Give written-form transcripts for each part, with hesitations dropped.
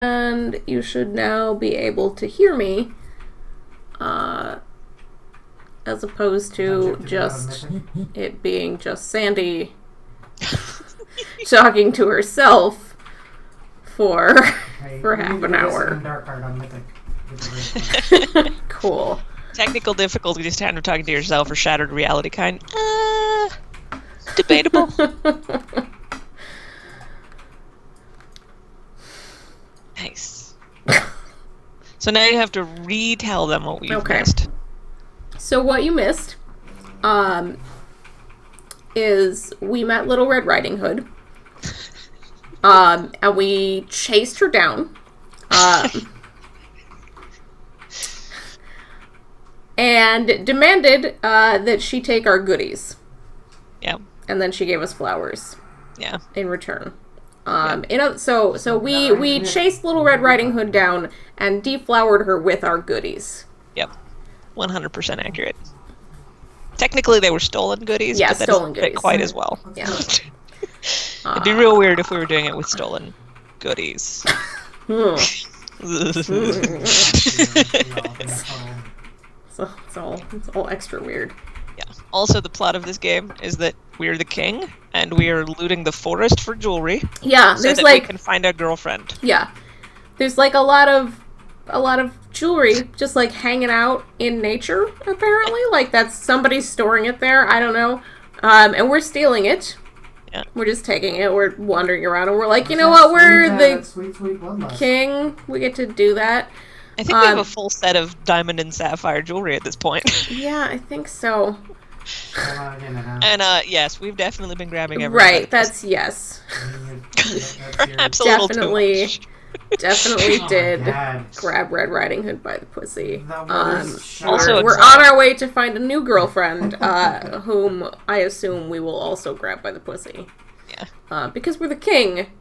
And you should now be able to hear me, as opposed to just it being just Sandy talking to herself for half an hour. Cool. Technical difficulties, time of talking to yourself, or shattered reality kind. Debatable. Nice. So now you have to retell them what we've missed. So what you missed, is we met Little Red Riding Hood, and we chased her down, and demanded that she take our goodies. Yeah. And then she gave us flowers. Yeah. In return. So we chased Little Red Riding Hood down and deflowered her with our goodies. Yep. 100% accurate. Technically, they were stolen goodies, yeah, but that stolen doesn't fit goodies. quite as well. Yeah. It'd be real weird if we were doing it with stolen goodies. So it's all extra weird. Yeah. Also, the plot of this game is that we're the king, and we are looting the forest for jewelry. Yeah, so there's that like we can find our girlfriend. Yeah, there's like a lot of jewelry just like hanging out in nature. Apparently, like that's somebody's storing it there. I don't know, and we're stealing it. Yeah. We're just taking it. We're wandering around, and we're like, you know what? We're the sweet king. We get to do that. I think we have a full set of diamond and sapphire jewelry at this point. Yeah, I think so. And yes, we've definitely been grabbing everything. Right, that's yes. Perhaps a little too much. Definitely did God. grab Red Riding Hood by the pussy. Also, we're on our way to find a new girlfriend, whom I assume we will also grab by the pussy. Yeah. Because we're the king,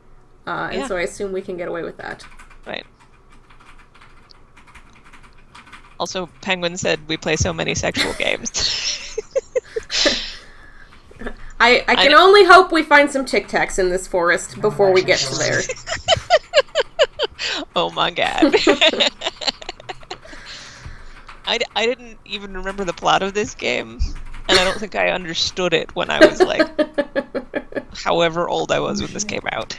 and Yeah. so I assume we can get away with that. Right. Also, Penguin said we play so many sexual games. I can only hope we find some Tic Tacs in this forest before we get to there. Oh my god. I didn't even remember the plot of this game, and I don't think I understood it when I was like, however old I was when this came out.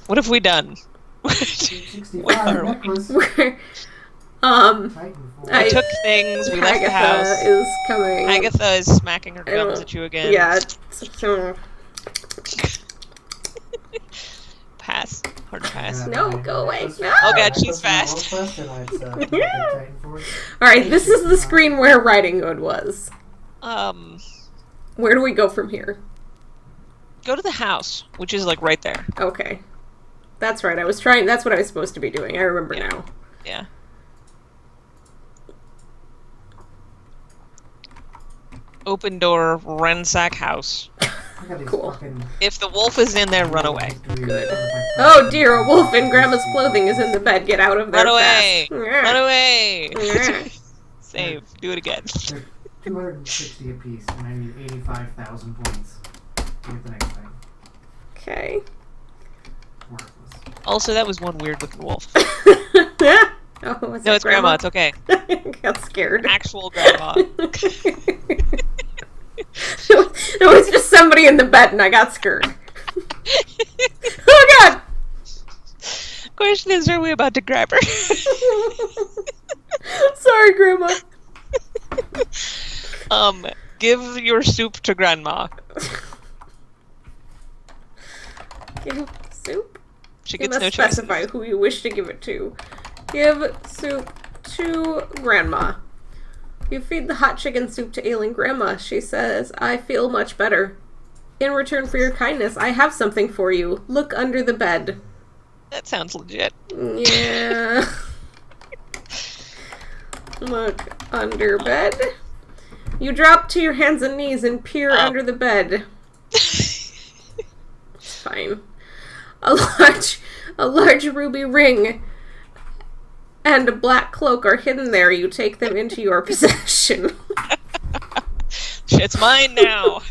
What have we done? What are we? We took things, we left the house. Agatha is coming. Agatha is smacking her gums at you again. Yeah. Pass. Hard pass. No, go away. No. Oh god, she's fast. Alright, this is the screen where Riding Hood was. Where do we go from here? Go to the house, which is like right there. Okay. That's right, that's what I was supposed to be doing. I remember now. Yeah. Open door, ransack house. Cool. If the wolf is in there, run away. Good. Oh dear, a wolf in Grandma's clothing is in the bed. Get out of there Run away! fast. Run away! Yeah. Save. Do it again. 260 apiece, and I need 85,000 points to get the next thing. Okay. Worthless. Also, that was one weird looking wolf. Oh, was No, it it's grandma. It's okay. Got scared. Actual grandma. It was just somebody in the bed and I got scared. Oh god! Question is, are we about to grab her? Sorry, Grandma. Give your soup to grandma. Give soup? She You gets must no choice. specify who you wish to give it to. Give soup to Grandma. You feed the hot chicken soup to ailing Grandma. She says, I feel much better. In return for your kindness, I have something for you. Look under the bed. That sounds legit. Yeah. Look under bed. You drop to your hands and knees and peer under the bed. It's fine. A large ruby ring and a black cloak are hidden there. You take them into your possession. Shit's mine now.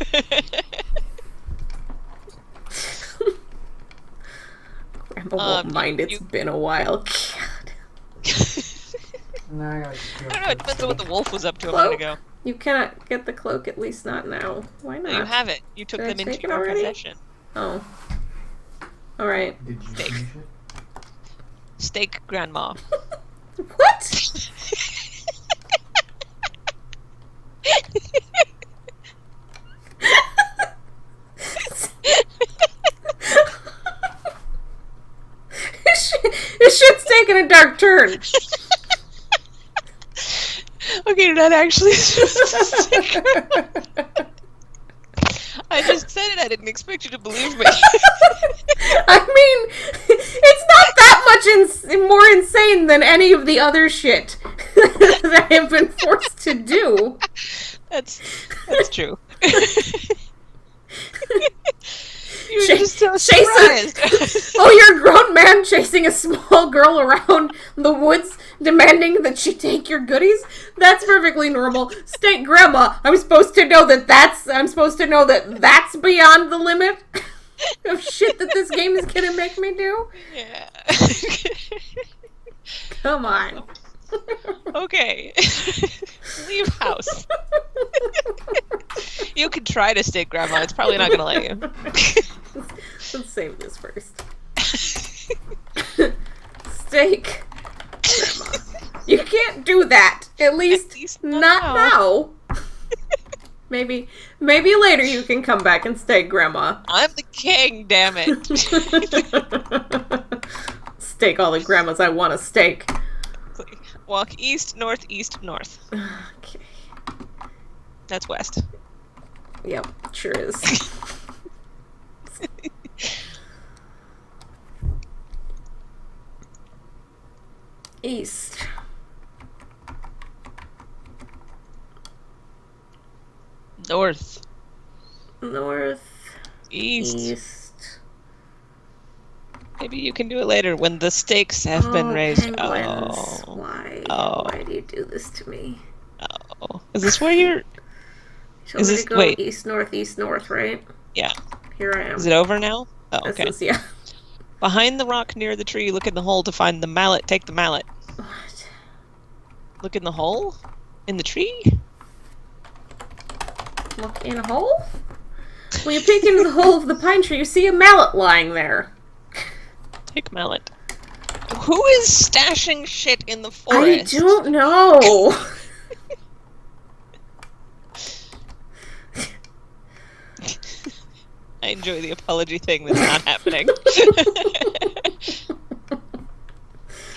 Grandma won't mind. It's been a while. God. No, I gotta I don't know, it depends on what the wolf was up to a minute ago. You cannot get the cloak, at least not now. Why not? No, you have it. You took Did I them into take it your already? possession. Oh. Alright. Did you Steak. finish it? Steak grandma. What? This shit's taking a dark turn. Okay, you're not actually supposed to stick around. I just said it. I didn't expect you to believe me. I mean, it's not that much more insane than any of the other shit that I have been forced to do. That's true. You were just so surprised. Oh, you're a grown man chasing a small girl around the woods, demanding that she take your goodies? That's perfectly normal. State grandma, I'm supposed to know that that's beyond the limit of shit that this game is gonna make me do? Yeah. Come on. Okay. Leave house. You can try to stake grandma. It's probably not gonna let you. Let's save this first. Steak grandma. You can't do that. At least not now. Maybe later you can come back and stake grandma. I'm the king, damn it. Stake all the grandmas I want to stake. Walk east, north, east, north. Okay. That's west. Yep, sure is. East. North. North. East. East. Maybe you can do it later when the stakes have been raised. Penguins. Oh. Why? Oh. Why do you do this to me? Oh. Is this where you're... You told Is me this- to go wait. east, north, right? Yeah. Here I am. Is it over now? Oh, This okay. is, yeah. Behind the rock near the tree, look in the hole to find the mallet. Take the mallet. What? Look in the hole? In the tree? Look in a hole? When you peek into the hole of the pine tree, you see a mallet lying there. Take mallet. Who is stashing shit in the forest? I don't know. I enjoy the apology thing that's not happening.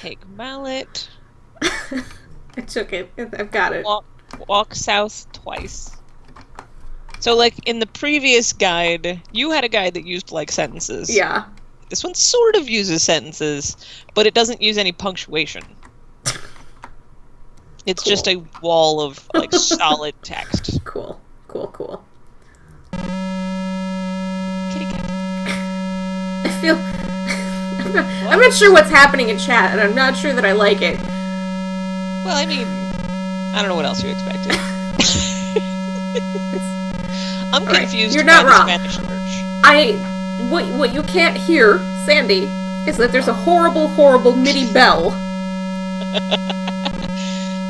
Take mallet. I took it. I've got it. Walk south twice. So, like, in the previous guide, you had a guide that used, like, sentences. Yeah. This one sort of uses sentences, but it doesn't use any punctuation. It's Cool. just a wall of, like, solid text. Cool. Kitty cat. I feel... I'm not sure what's happening in chat, and I'm not sure that I like it. Well, I mean, I don't know what else you expected. I'm All right, confused you're by not the wrong. Spanish church. What you can't hear, Sandy, is that there's a horrible MIDI bell.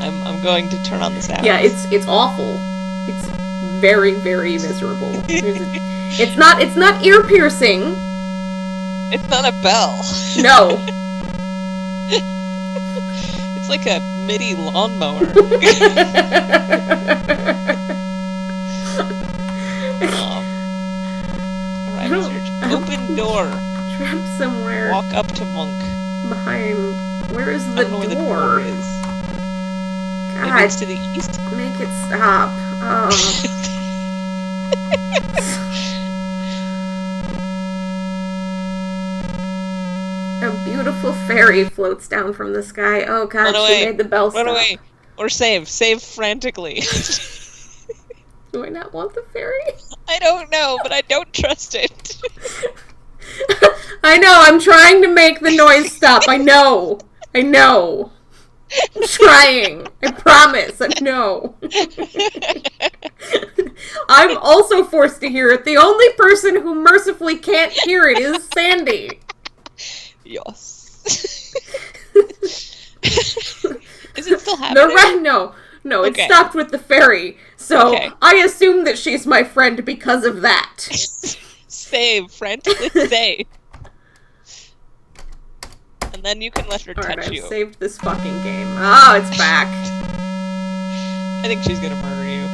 I'm going to turn on the sound. Yeah, it's awful. It's very, very miserable. It's not ear piercing. It's not a bell. No. It's like a MIDI lawnmower. Alright, search. Open door. Trapped somewhere Walk up to monk. behind. Where is I the don't know where the door? door is. Maybe God, it's to the east. make it stop. Oh. A beautiful fairy floats down from the sky. Oh God, Run she away. made the bell stop. Run away. Or save. Save frantically. Do I not want the fairy? I don't know, but I don't trust it. I know, I'm trying to make the noise stop. I know. I'm trying. I promise. I know. I'm also forced to hear it. The only person who mercifully can't hear it is Sandy. Yes. Is it still happening? No, it Okay. stopped with the fairy. So Okay. I assume that she's my friend because of that. Save, friend. Save. And then you can let her Alright, touch I've you. saved this fucking game. Oh, it's back. I think she's gonna murder you.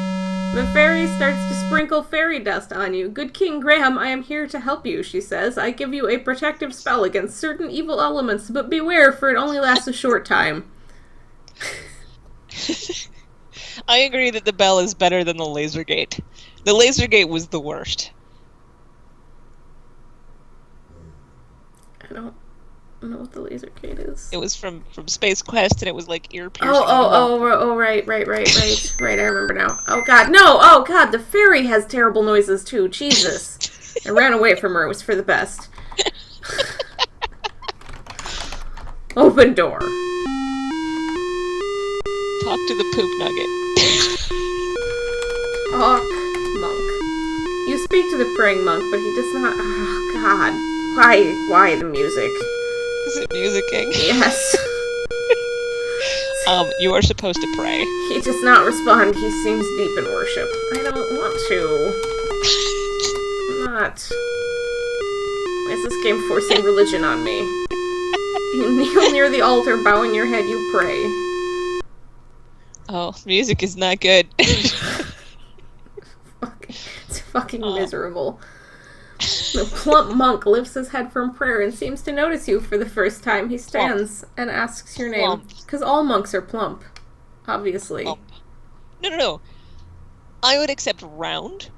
The fairy starts to sprinkle fairy dust on you. Good King Graham, I am here to help you, she says. I give you a protective spell against certain evil elements, but beware, for it only lasts a short time. I agree that the bell is better than the laser gate. The laser gate was the worst. I don't know what the laser gate is. It was from Space Quest, and it was like ear piercing. Right, I remember now. Oh god, no! Oh god, the fairy has terrible noises too, Jesus. I ran away from her, it was for the best. Open door. Talk to the poop nugget. Talk, monk. You speak to the praying monk, but he does not. Oh god. Why the music? Is it musicking? Yes. You are supposed to pray. He does not respond. He seems deep in worship. I don't want to. I'm not. Why is this game forcing religion on me? You kneel near the altar, bowing your head, you pray. Oh, music is not good. It's fucking miserable. The plump monk lifts his head from prayer and seems to notice you for the first time. He stands and asks your name. Plump. Because all monks are plump. Obviously. Plump. No. I would accept round.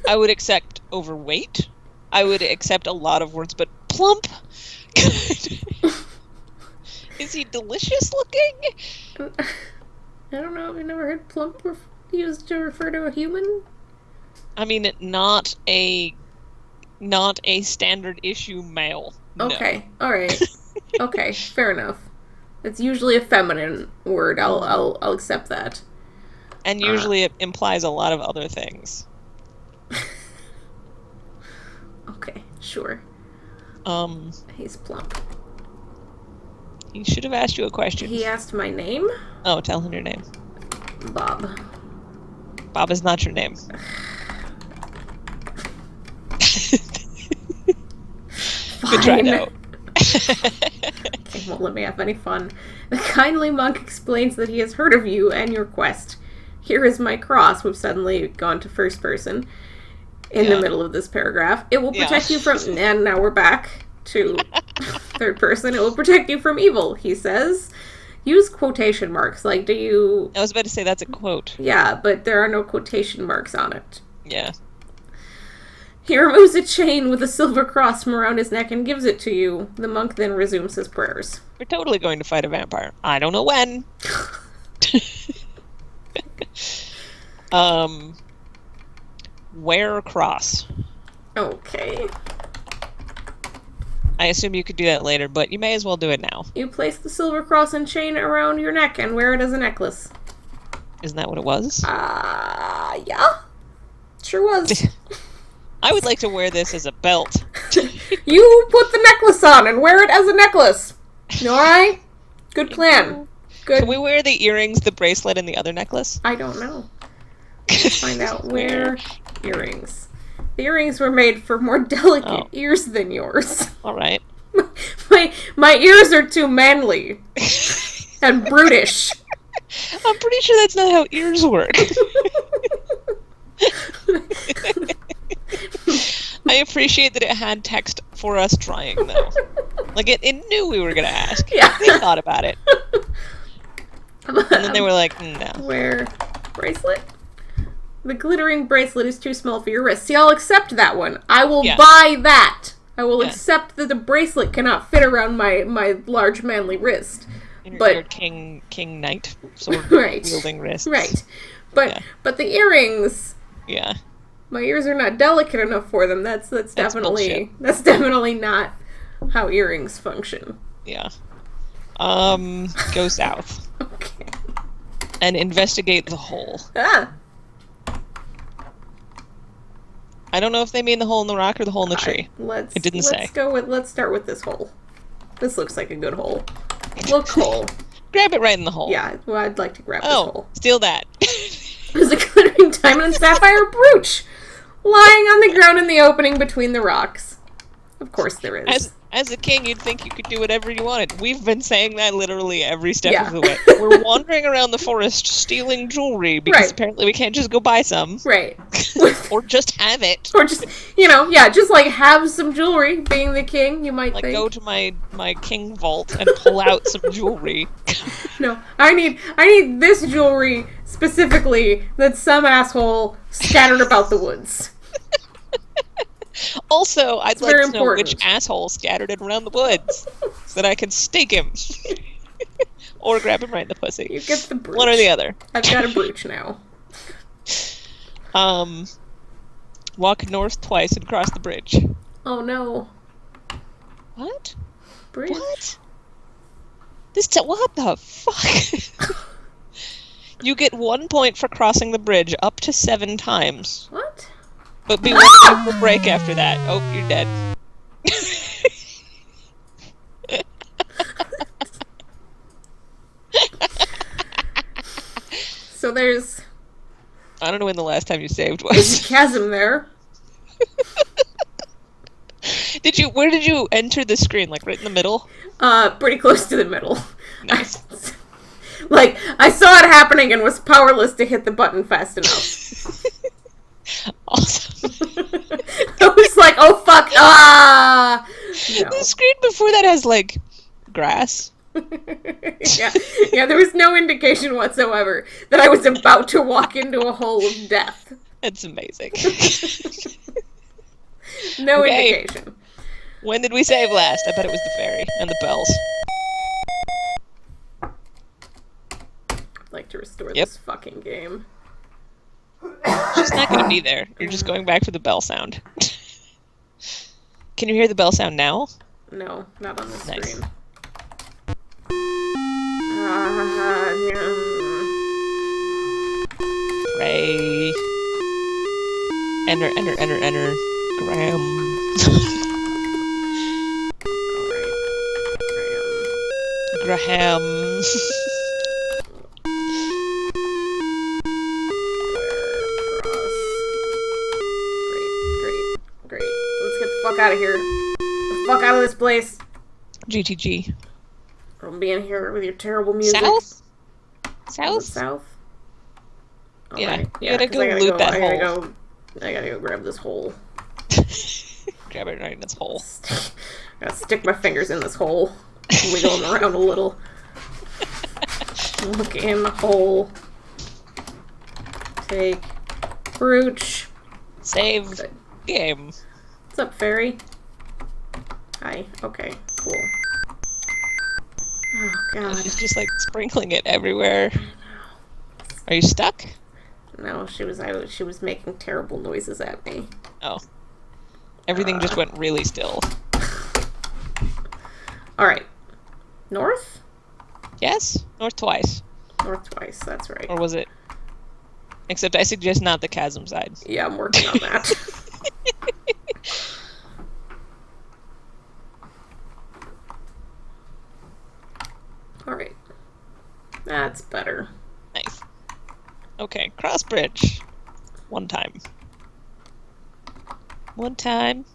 I would accept overweight. I would accept a lot of words, but plump? Is he delicious looking? I don't know. Have you never heard plump used to refer to a human? I mean, not a standard issue male. No. Okay. Alright. Okay. Fair enough. It's usually a feminine word. I'll accept that. And usually it implies a lot of other things. Okay. Sure. He's plump. He should have asked you a question. He asked my name? Oh, tell him your name. Bob. Bob is not your name. Good try, Fine. though. It won't let me have any fun. The kindly monk explains that he has heard of you and your quest. Here is my cross. We've suddenly gone to first person in the middle of this paragraph. It will protect you from... And now we're back to third person. It will protect you from evil, he says. Use quotation marks. Like, do you... I was about to say that's a quote. Yeah, but there are no quotation marks on it. Yeah. He removes a chain with a silver cross from around his neck and gives it to you. The monk then resumes his prayers. We're totally going to fight a vampire. I don't know when. Wear a cross. Okay. I assume you could do that later, but you may as well do it now. You place the silver cross and chain around your neck and wear it as a necklace. Isn't that what it was? Yeah. Sure was. I would like to wear this as a belt. You put the necklace on and wear it as a necklace. Alright? Good plan. Good. Can we wear the earrings, the bracelet, and the other necklace? I don't know. Let's find out. Wear earrings. The earrings were made for more delicate ears than yours. Alright. My ears are too manly and brutish. I'm pretty sure that's not how ears work. I appreciate that it had text for us trying, though. Like, it knew we were gonna ask. Yeah. They thought about it. And then they were like, no. Wear bracelet? The glittering bracelet is too small for your wrist. See, I'll accept that one. I will buy that. I will accept that the bracelet cannot fit around my large manly wrist. Your king knight sword wielding wrist. Right. But the earrings... Yeah. My ears are not delicate enough for them. That's definitely not how earrings function. Yeah. Go south. Okay. And investigate the hole. Ah. I don't know if they mean the hole in the rock or the hole in the tree. Let's It didn't say. Let's start with this hole. This looks like a good hole. Look hole. Grab it right in the hole. Yeah, well, I'd like to grab this Oh, hole. steal that. There's a glittering diamond and sapphire brooch lying on the ground in the opening between the rocks. Of course there is. As a king, you'd think you could do whatever you wanted. We've been saying that literally every step Yeah. of the way. We're wandering around the forest stealing jewelry because Right. apparently we can't just go buy some. Right. Or just have it. Or just, you know, yeah, just like have some jewelry. Being the king, you might Like think. go to my king vault and pull out some jewelry. No, I need this jewelry specifically that some asshole scattered about the woods. Also, I'd It's like very to know which important. asshole scattered it around the woods so that I can stake him. Or grab him right in the pussy. You get the brooch. One or the other. I've got a brooch now. Walk north twice and cross the bridge. Oh no, What? bridge. What? What the fuck? You get 1 point for crossing the bridge up to 7 times. What? But be willing to break after that. Oh, you're dead. So there's I don't know when the last time you saved a was. chasm there. Where did you enter the screen? Like right in the middle? Pretty close to the middle. Nice. Like, I saw it happening and was powerless to hit the button fast enough. Awesome. I was like, oh fuck, ah! No. The screen before that has like grass. Yeah, there was no indication whatsoever that I was about to walk into a hole of death. It's amazing. No Okay. indication. When did we save last? I bet it was the fairy and the bells. I'd like to restore Yep. this fucking game. She's not gonna be there. You're just going back for the bell sound. Can you hear the bell sound now? No, not on the Nice. screen. Yeah. Pray. Enter. Graham. Alright. Graham. Great. Let's get the fuck out of here. The fuck out of this place. GTG. Don't be in here with your terrible music. South? Is it South? south? Yeah, Alright. you gotta 'cause go loot that I gotta hole. go. I gotta go grab this hole. Grab it right in its hole. Gotta stick my fingers in this hole. Wiggling around a little. Look in the hole. Take brooch. Save Good. game. What's up, fairy? Hi. Okay. Cool. Oh god. She's just like sprinkling it everywhere. Are you stuck? No, she was making terrible noises at me. Oh. Everything just went really still. Alright. North? Yes? North twice. North twice, that's right. Or was it? Except I suggest not the chasm side. Yeah, I'm working on that. Alright. That's better. Nice. Okay, cross bridge. One time. One time.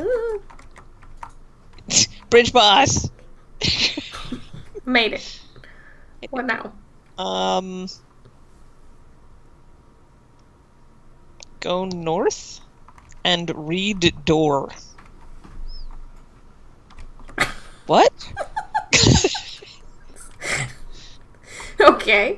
Ooh, Bridge boss! made it. What now? Go north and read door. What? Okay.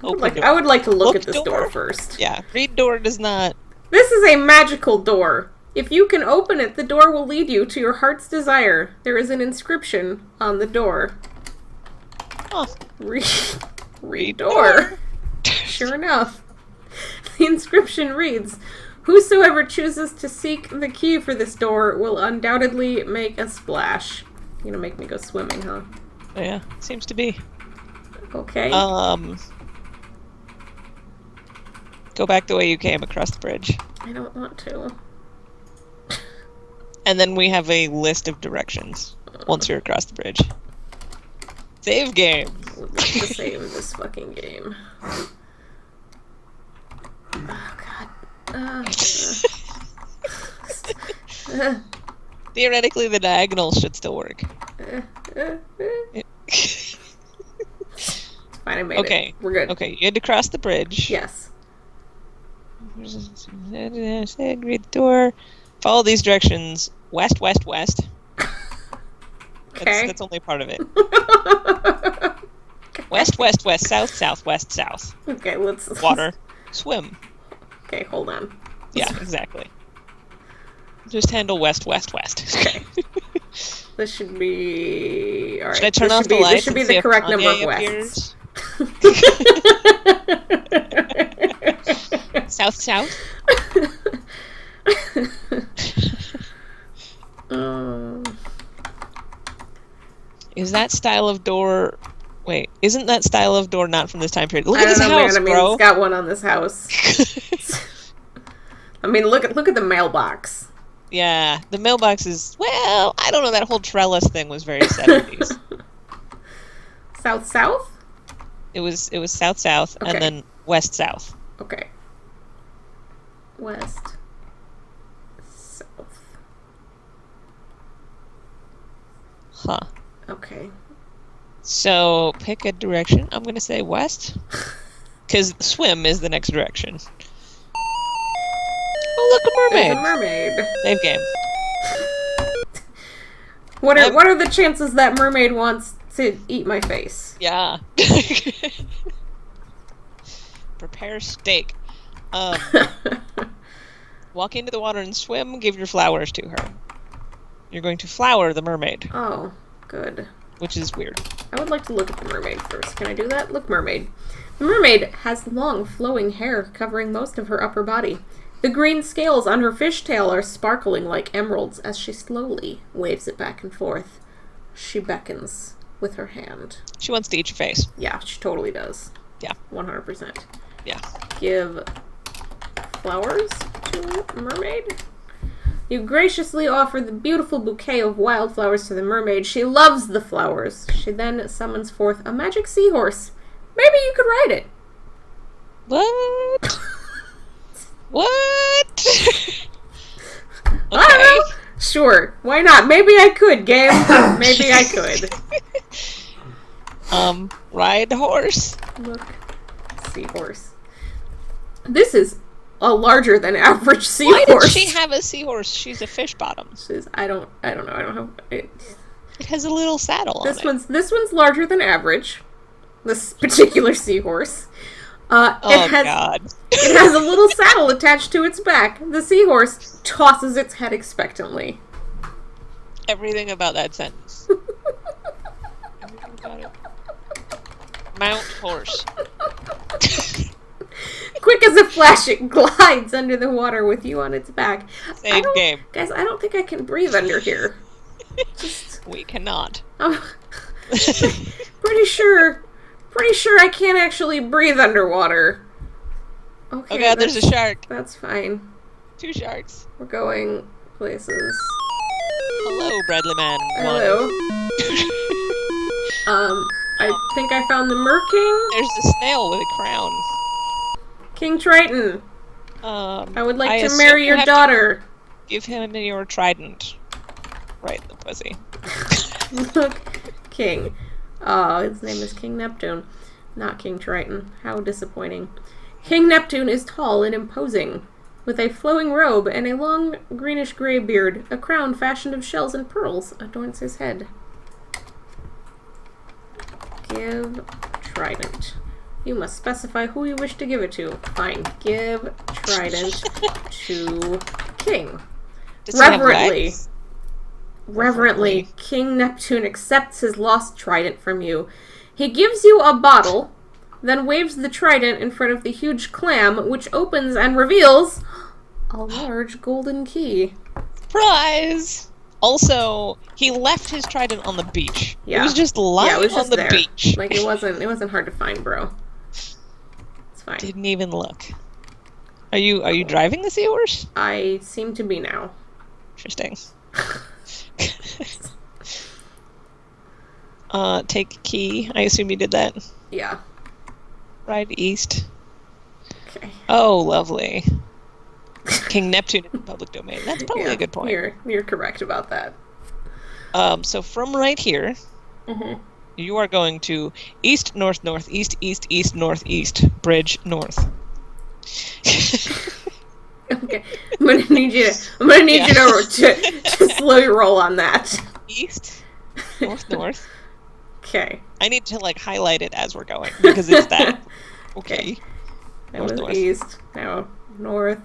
Open door. I would like to look Look at this door. door first. Yeah, read door does not. This is a magical door. If you can open it, the door will lead you to your heart's desire. There is an inscription on the door. Oh, Read door. Sure enough. The inscription reads, "Whosoever chooses to seek the key for this door will undoubtedly make a splash." You're gonna make me go swimming, huh? Yeah, seems to be. Okay. Go Go back the way you came across the bridge. I don't want to. And then we have a list of directions once you're across the bridge. Save game. I would like to save this fucking game. Oh god. Theoretically, the diagonals should still work. It's fine, I made Okay. it. We're good. Okay, you had to cross the bridge. Yes. Read the door. Follow these directions. West, west, west. Okay. That's only part of it. West, west, west, south, south, west, south. Okay, let's... Water. Swim. Okay, hold on. Yeah, exactly. Just handle west, west, west. Okay. This should be... Alright. Should I turn off the This lights should be and see the if correct number of Kanye wests. appears? South, south? Is that style of door... Wait, isn't that style of door not from this time period? Look I at this don't know, house, man. I mean, bro! it's got one on this house. I mean, look at the mailbox. Yeah, the mailbox is... Well, I don't know, that whole trellis thing was very 70s. South? It was south-south, Okay. and then west-south. Okay. West. South. Huh. Okay. So, pick a direction. I'm gonna say west. Because swim is the next direction. Oh, look, a There's mermaid! a mermaid. Save game. What are the chances that mermaid wants to eat my face? Yeah. Prepare steak. Walk into the water and swim. Give your flowers to her. You're going to flower the mermaid, Oh, good. which is weird. I would like to look at the mermaid first. Can I do that? Look, mermaid. The mermaid has long, flowing hair covering most of her upper body. The green scales on her fishtail are sparkling like emeralds as she slowly waves it back and forth. She beckons with her hand. She wants to eat your face. Yeah, she totally does. Yeah. 100%. Yeah. Give flowers to mermaid. You graciously offer the beautiful bouquet of wildflowers to the mermaid. She loves the flowers. She then summons forth a magic seahorse. Maybe you could ride it. What? What? I don't know. Sure, why not? Maybe I could, game. Maybe I could. Ride horse. Look, seahorse. This is a larger than average seahorse. Why did she have a seahorse? She's a fish bottom. I don't know. I don't have it. It has a little saddle on it. This one's larger than average. This particular seahorse. Oh, God. It has a little saddle attached to its back. The seahorse tosses its head expectantly. Everything about that sentence. Everything about it. Mount horse. Quick as a flash, it glides under the water with you on its back. Save game. Guys, I don't think I can breathe under here. We cannot. I'm pretty sure I can't actually breathe underwater. Okay, Oh god, there's a shark. That's fine. 2 sharks. We're going places. Hello, Bradley Man. Hello. I think I found the Merking. There's a snail with a crown. King Triton. I would like to assume marry you your have to daughter. Give him your trident. Right in the pussy. Look, King. Oh, his name is King Neptune, not King Triton. How disappointing. King Neptune is tall and imposing, with a flowing robe and a long greenish-gray beard. A crown fashioned of shells and pearls adorns his head. Give trident. You must specify who you wish to give it to. Fine. Give trident to King. Does he have Reverently. legs? Reverently, King Neptune accepts his lost trident from you. He gives you a bottle, then waves the trident in front of the huge clam, which opens and reveals a large golden key. Surprise! Also, he left his trident on the beach. Yeah. It was just lying Yeah, it was just on the there. beach. Like, it wasn't hard to find, bro. It's fine. Didn't even look. Are you driving the seahorse? I seem to be now. Interesting. Take key. I assume you did that. Yeah. Ride east. Okay. Oh, lovely. King Neptune in the public domain. That's probably Yeah, a good point. You're correct about that. So from right here, you are going to east, north, north, east, east, east, north, east, bridge, north. Okay. I'm gonna need you to slowly roll on that. East, north, north. Okay. I need to like highlight it as we're going because it's that. Okay. That North, was north. east. Now north.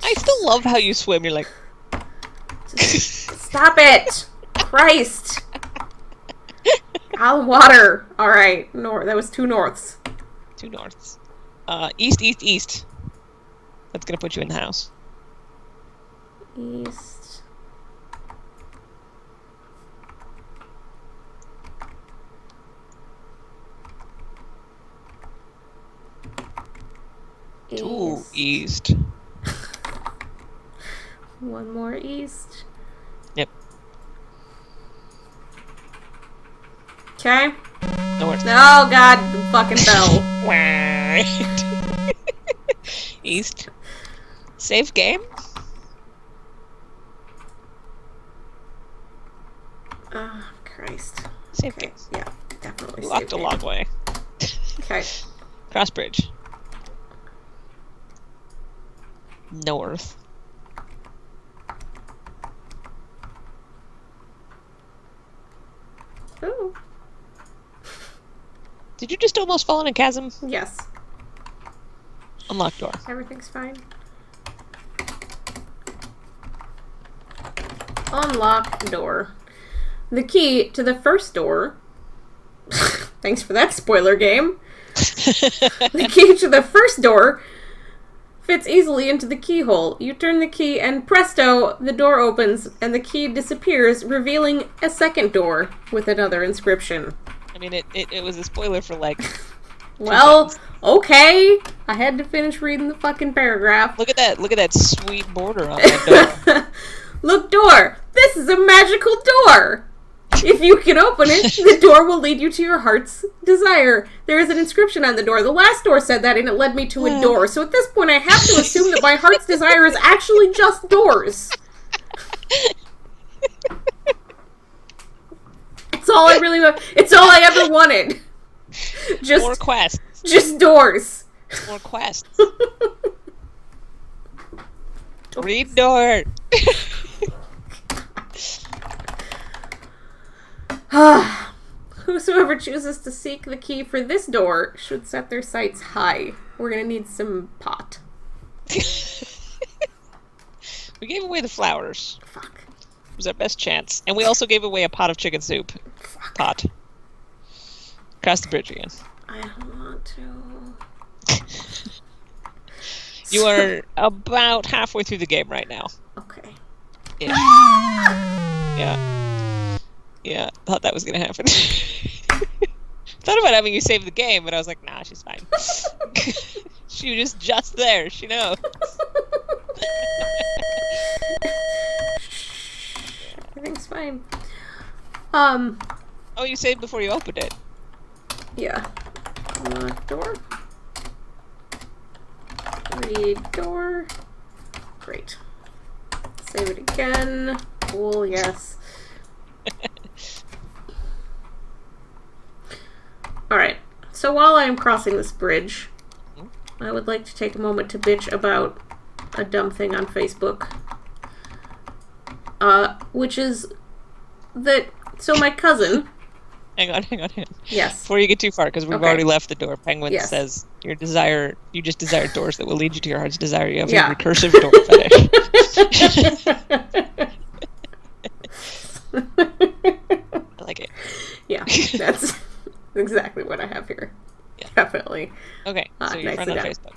I still love how you swim. You're like, Stop it! Christ! Out of water. All right. North. That was two norths. two norths. East, east, east. That's gonna put you in the house. East. Ooh, East. east. One more east. Yep. Okay. North. Oh God, the fucking bell. Right. East. Save game. Oh Christ. Save Okay. game. Yeah, definitely. We walked save a game. long way. Okay. Cross bridge. North. Ooh. Did you just almost fall in a chasm? Yes. Unlock door. Everything's fine. Unlock door. The key to the first door. Thanks for that spoiler game. The key to the first door fits easily into the keyhole. You turn the key and presto, the door opens and the key disappears, revealing a second door with another inscription. I mean, it was a spoiler for like. Well, okay. I had to finish reading the fucking paragraph. Look at that! Look at that sweet border on that door. Look, door! This is a magical door! If you can open it, the door will lead you to your heart's desire. There is an inscription on the door. The last door said that, and it led me to a door. So at this point, I have to assume that my heart's desire is actually just doors. It's all I really want. It's all I ever wanted. More quests. Just doors. More quests. Read door. Whosoever chooses to seek the key for this door should set their sights high. We're gonna need some pot. We gave away the flowers. Fuck. It was our best chance. And we also gave away a pot of chicken soup. Fuck. Pot. Cross the bridge again. I don't want to. You are about halfway through the game right now. Okay. Yeah. Yeah. Yeah. Thought that was gonna happen. Thought about having you save the game, but I was like, nah, she's fine. She was just there. She knows. Everything's fine. Oh, you saved before you opened it. Yeah. Unlock door. Read door. Great. Save it again. Cool, yes. Alright. So while I am crossing this bridge, I would like to take a moment to bitch about a dumb thing on Facebook. Which is that, so my cousin, Hang on. yes, Before you get too far, because we've Okay. already left the door. Penguin Yes. says you just desire doors that will lead you to your heart's desire. You have Yeah. a recursive door fetish. I like it. yeah, that's exactly what I have here. Yeah. Definitely. Okay, so your friend on nicely Facebook.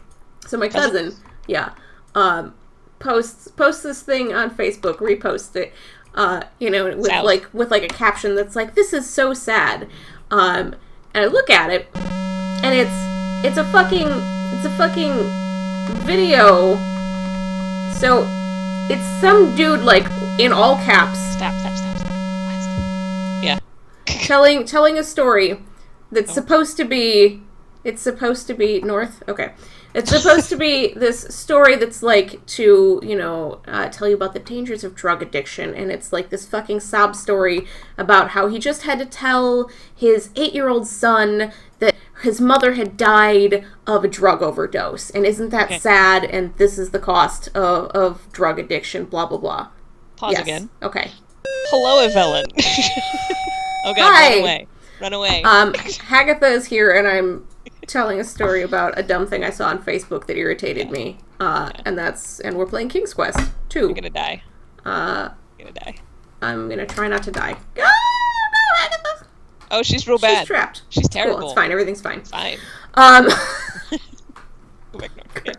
So my cousin, yeah, posts this thing on Facebook, reposts it, with South. like a caption that's like, "This is so sad," And I look at it, and it's a fucking video. So it's some dude, like, in all caps, Stop. What? Yeah. telling a story that's supposed to be North. Okay. It's supposed to be this story that's like to, tell you about the dangers of drug addiction. And it's like this fucking sob story about how he just had to tell his 8-year-old son that his mother had died of a drug overdose. And isn't that sad? And this is the cost of drug addiction, blah, blah, blah. Pause again. Okay. Hello, Evelyn. Oh god, Hi. Run away. Hagatha is here, and I'm telling a story about a dumb thing I saw on Facebook that irritated me. And we're playing King's Quest 2. You're gonna die. I'm gonna try not to die. Oh, no, Hagatha! Oh, she's real bad. She's trapped. She's terrible. Cool, it's fine. Everything's fine. Fine. Um... Go back north.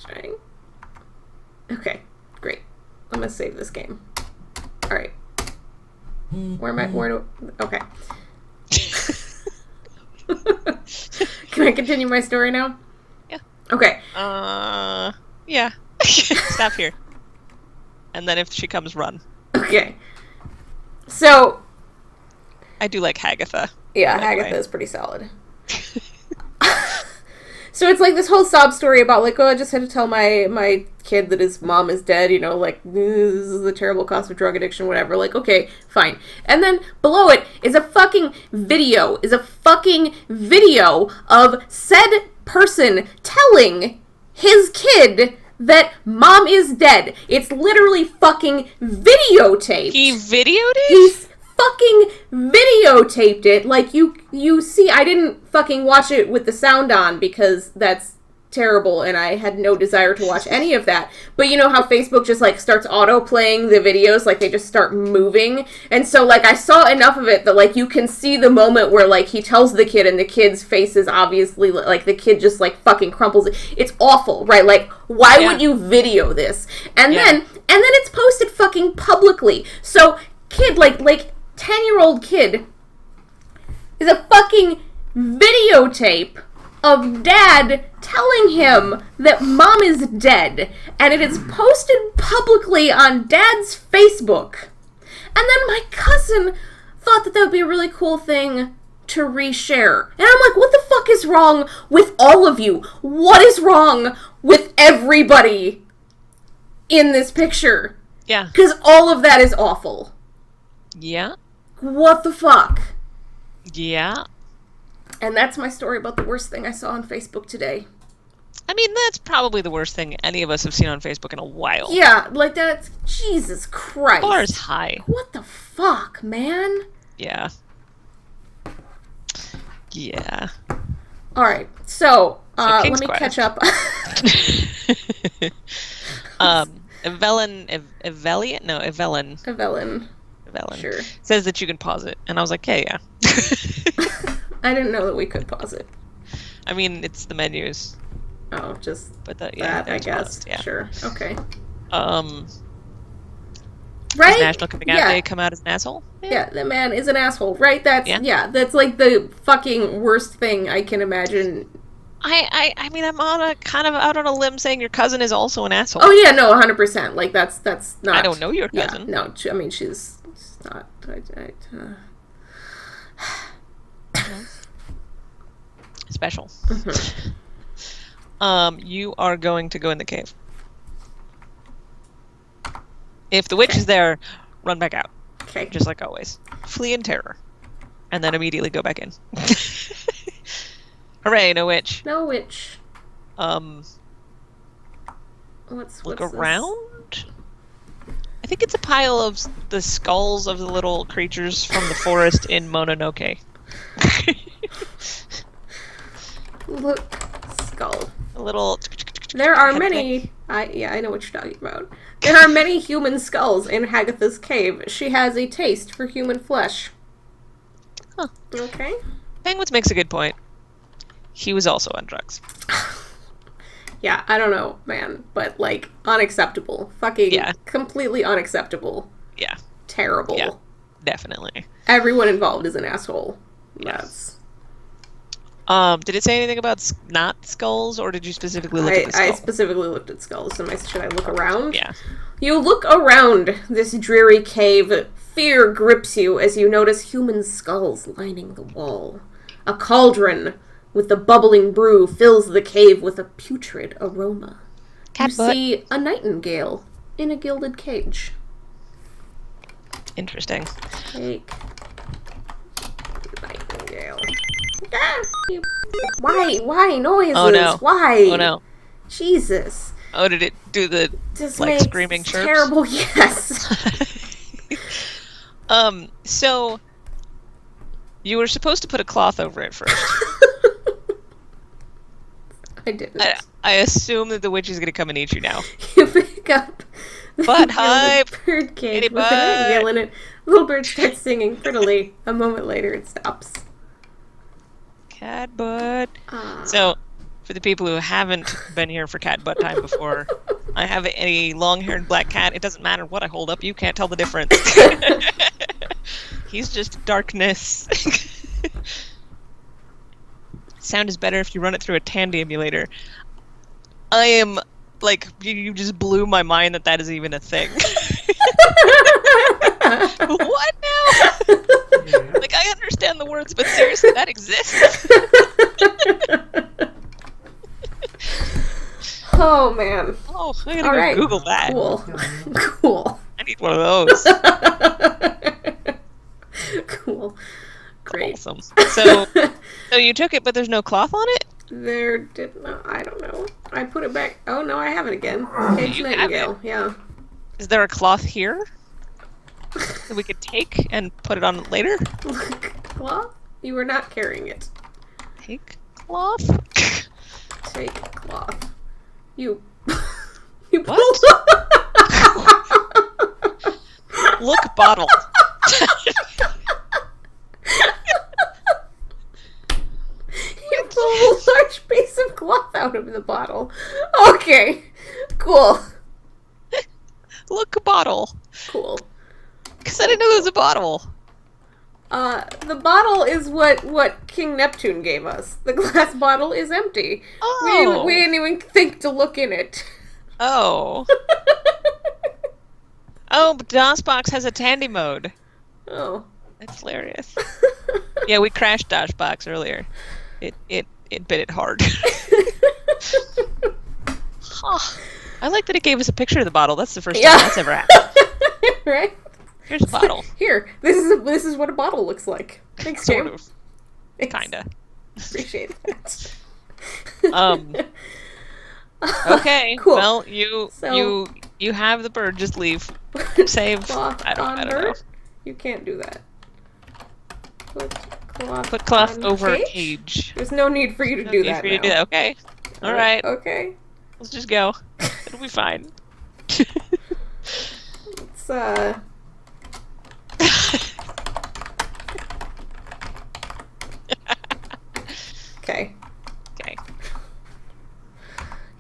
Trying. Okay, great. I'm gonna save this game. Alright. Okay. Can I continue my story now? Yeah. Okay. Yeah. Stop here. And then if she comes, run. Okay. So... I do like Hagatha. Yeah, By the Hagatha way. is pretty solid. So it's like this whole sob story about like, oh, I just had to tell my kid that his mom is dead, like, this is the terrible cost of drug addiction, whatever. Like, okay, fine. And then below it is a fucking video of said person telling his kid that mom is dead. It's literally fucking videotaped. He videoed it? He's fucking videotaped it. Like, you see, I didn't fucking watch it with the sound on because that's terrible and I had no desire to watch any of that. But you know how Facebook just, like, starts auto-playing the videos? Like, they just start moving? And so, like, I saw enough of it that, like, you can see the moment where, like, he tells the kid and the kid's face is obviously, like, the kid just, like, fucking crumples. It's awful, right? Like, why would you video this? And then it's posted fucking publicly. So, kid, like 10-year-old kid is a fucking videotape of dad telling him that mom is dead, and it is posted publicly on dad's Facebook. And then my cousin thought that would be a really cool thing to reshare. And I'm like, what the fuck is wrong with all of you? What is wrong with everybody in this picture? Yeah. Because all of that is awful. Yeah. What the fuck? Yeah. And that's my story about the worst thing I saw on Facebook today. I mean, that's probably the worst thing any of us have seen on Facebook in a while. Yeah, like that's... Jesus Christ. The bar is high. What the fuck, man? Yeah. Yeah. Alright, so let King's me Quest. catch up. Evelyn. Evelyn. Sure. Says that you can pause it. And I was like, hey, yeah. I didn't know that we could pause it. I mean, it's the menus. Oh, just But that, that, I that's guess. paused, yeah. Sure, okay. Does Right? National Coming Out Day come out as an asshole? Yeah, the man is an asshole, right? That's that's like the fucking worst thing I can imagine. I mean, I'm on a kind of out on a limb saying your cousin is also an asshole. Oh yeah, no, 100%. Like that's not. I don't know your cousin. Yeah, no, I mean she's not. Special. Mm-hmm. You are going to go in the cave. If the witch is there, run back out. Okay. Just like always. Flee in terror. And then immediately go back in. Hooray, no witch. No witch. What's Look this? around? I think it's a pile of the skulls of the little creatures from the forest in Mononoke. Look, skull. A little... There are many. I know what you're talking about. There are many human skulls in Hagatha's cave. She has a taste for human flesh. Huh. Okay. Penguins makes a good point. He was also on drugs. Yeah, I don't know, man, but like unacceptable. Fucking completely unacceptable. Yeah. Terrible. Yeah. Definitely. Everyone involved is an asshole. Yes. Did it say anything about not skulls, or did you specifically look at the I skull? specifically looked at skulls. Should I look around? Yeah. You look around this dreary cave. Fear grips you as you notice human skulls lining the wall. A cauldron with the bubbling brew fills the cave with a putrid aroma. Cat You butt. see a nightingale in a gilded cage. Interesting. Take nightingale. Ah, why noises? Oh, no. Why? Oh no. Jesus. Oh, did it do the This like makes screaming chirps? terrible. Yes. So you were supposed to put a cloth over it first. I didn't. I assume that the witch is gonna come and eat you now. You pick up the Butt gilded hype. bird cage Kitty with a nightingale butt. in it. Little bird starts singing prettily. A moment later, it stops. Cat butt. Ah. So, for the people who haven't been here for cat butt time before, I have a long-haired black cat. It doesn't matter what I hold up; you can't tell the difference. He's just darkness. Sound is better if you run it through a Tandy emulator. I am like you just blew my mind that is even a thing. What now? Yeah. Like I understand the words, but seriously, that exists. Oh man. Oh, I gotta All go right. Google that. Cool. Cool. I need one of those. Cool. Great. Awesome. So you took it, but there's no cloth on it? There did not. I don't know. I put it back. Oh no, I have it again. Cage You have nightingale. Yeah. Is there a cloth here that we could take and put it on later? Cloth? You were not carrying it. Take cloth? Take cloth. You. You What? Look, bottle. You pull a large piece of cloth out of the bottle. Okay. Cool. Look, bottle. Cool. Because I didn't know there was a bottle. The bottle is what King Neptune gave us. The glass bottle is empty. Oh. We didn't even think to look in it. Oh. Oh, but DOSBox has a Tandy mode. Oh. That's hilarious. Yeah, we crashed DOSBox earlier. It bit it hard. Huh. I like that it gave us a picture of the bottle. That's the first time that's ever happened. Right? Here's a bottle. Here. This is what a bottle looks like. Thanks, Sort Jim. of. Thanks. Kinda. Appreciate that. Okay. Cool. Well, So- you have the bird. Just leave. Save. Cloth I don't on know. bird? You can't do that. Put cloth on over a cage. There's no need for you to No do need that for you now. to do that. Okay. All right. Okay. Let's just go. It'll be fine. It's okay. Okay.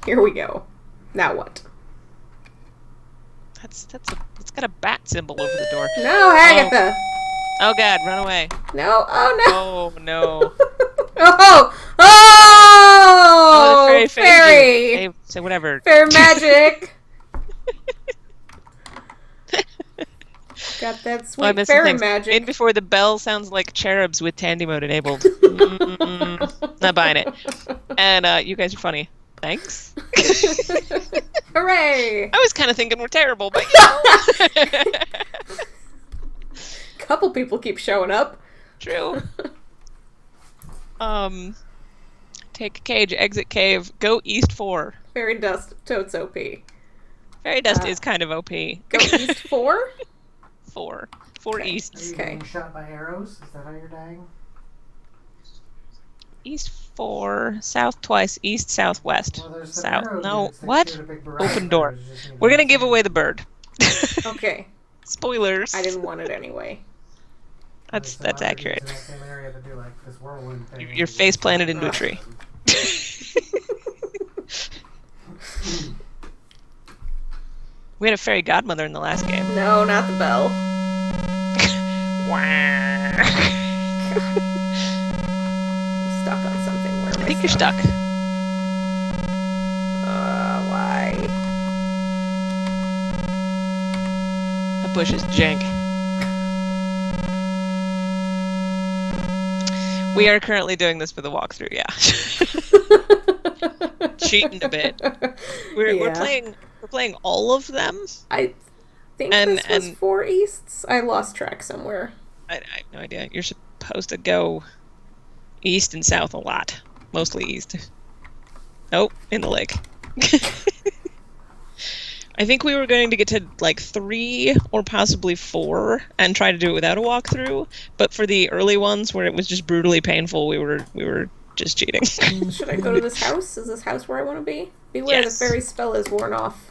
Here we go. Now what? It's got a bat symbol over the door. No, Agatha. Oh god, run away. No. Oh no. Oh no. Oh. Oh, Oh. the fairy. Fairy. Hey, say whatever. Fairy magic. Got that Oh, I sweet missed some fairy things. magic. In before the bell sounds like cherubs with Tandy mode enabled. Not buying it. And you guys are funny. Thanks. Hooray! I was kind of thinking we're terrible, but you know. Couple people keep showing up. True. Take a cage, exit cave, go east 4. Fairy dust, totes OP. Fairy dust is kind of OP. Go east 4? 4 Okay. east. Are you Okay. being shot by arrows? Is that how you're dying? East 4, south twice, east, southwest. Well, there's some South. arrow No, units that what? shoot a big variety Open of door. arrows, you just need We're to gonna have give some- away the bird. Okay. Spoilers. I didn't want it anyway. That's Some other accurate. dudes in that same area that do, like, this whirlwind thing. Your face planted into a tree. We had a fairy godmother in the last game. No, not the bell. Wah. I'm stuck on something. Where am I think you're stuck. Why? A bush is jank. We are currently doing this for the walkthrough, yeah. Cheating a bit. We're playing all of them. I think this was 4 Easts. I lost track somewhere. I have no idea. You're supposed to go east and south a lot. Mostly east. Oh, in the lake. I think we were going to get to like 3 or possibly 4 and try to do it without a walkthrough. But for the early ones where it was just brutally painful, we were just cheating. Should I go to this house? Is this house where I want to be? Beware, Yes. the fairy spell is worn off.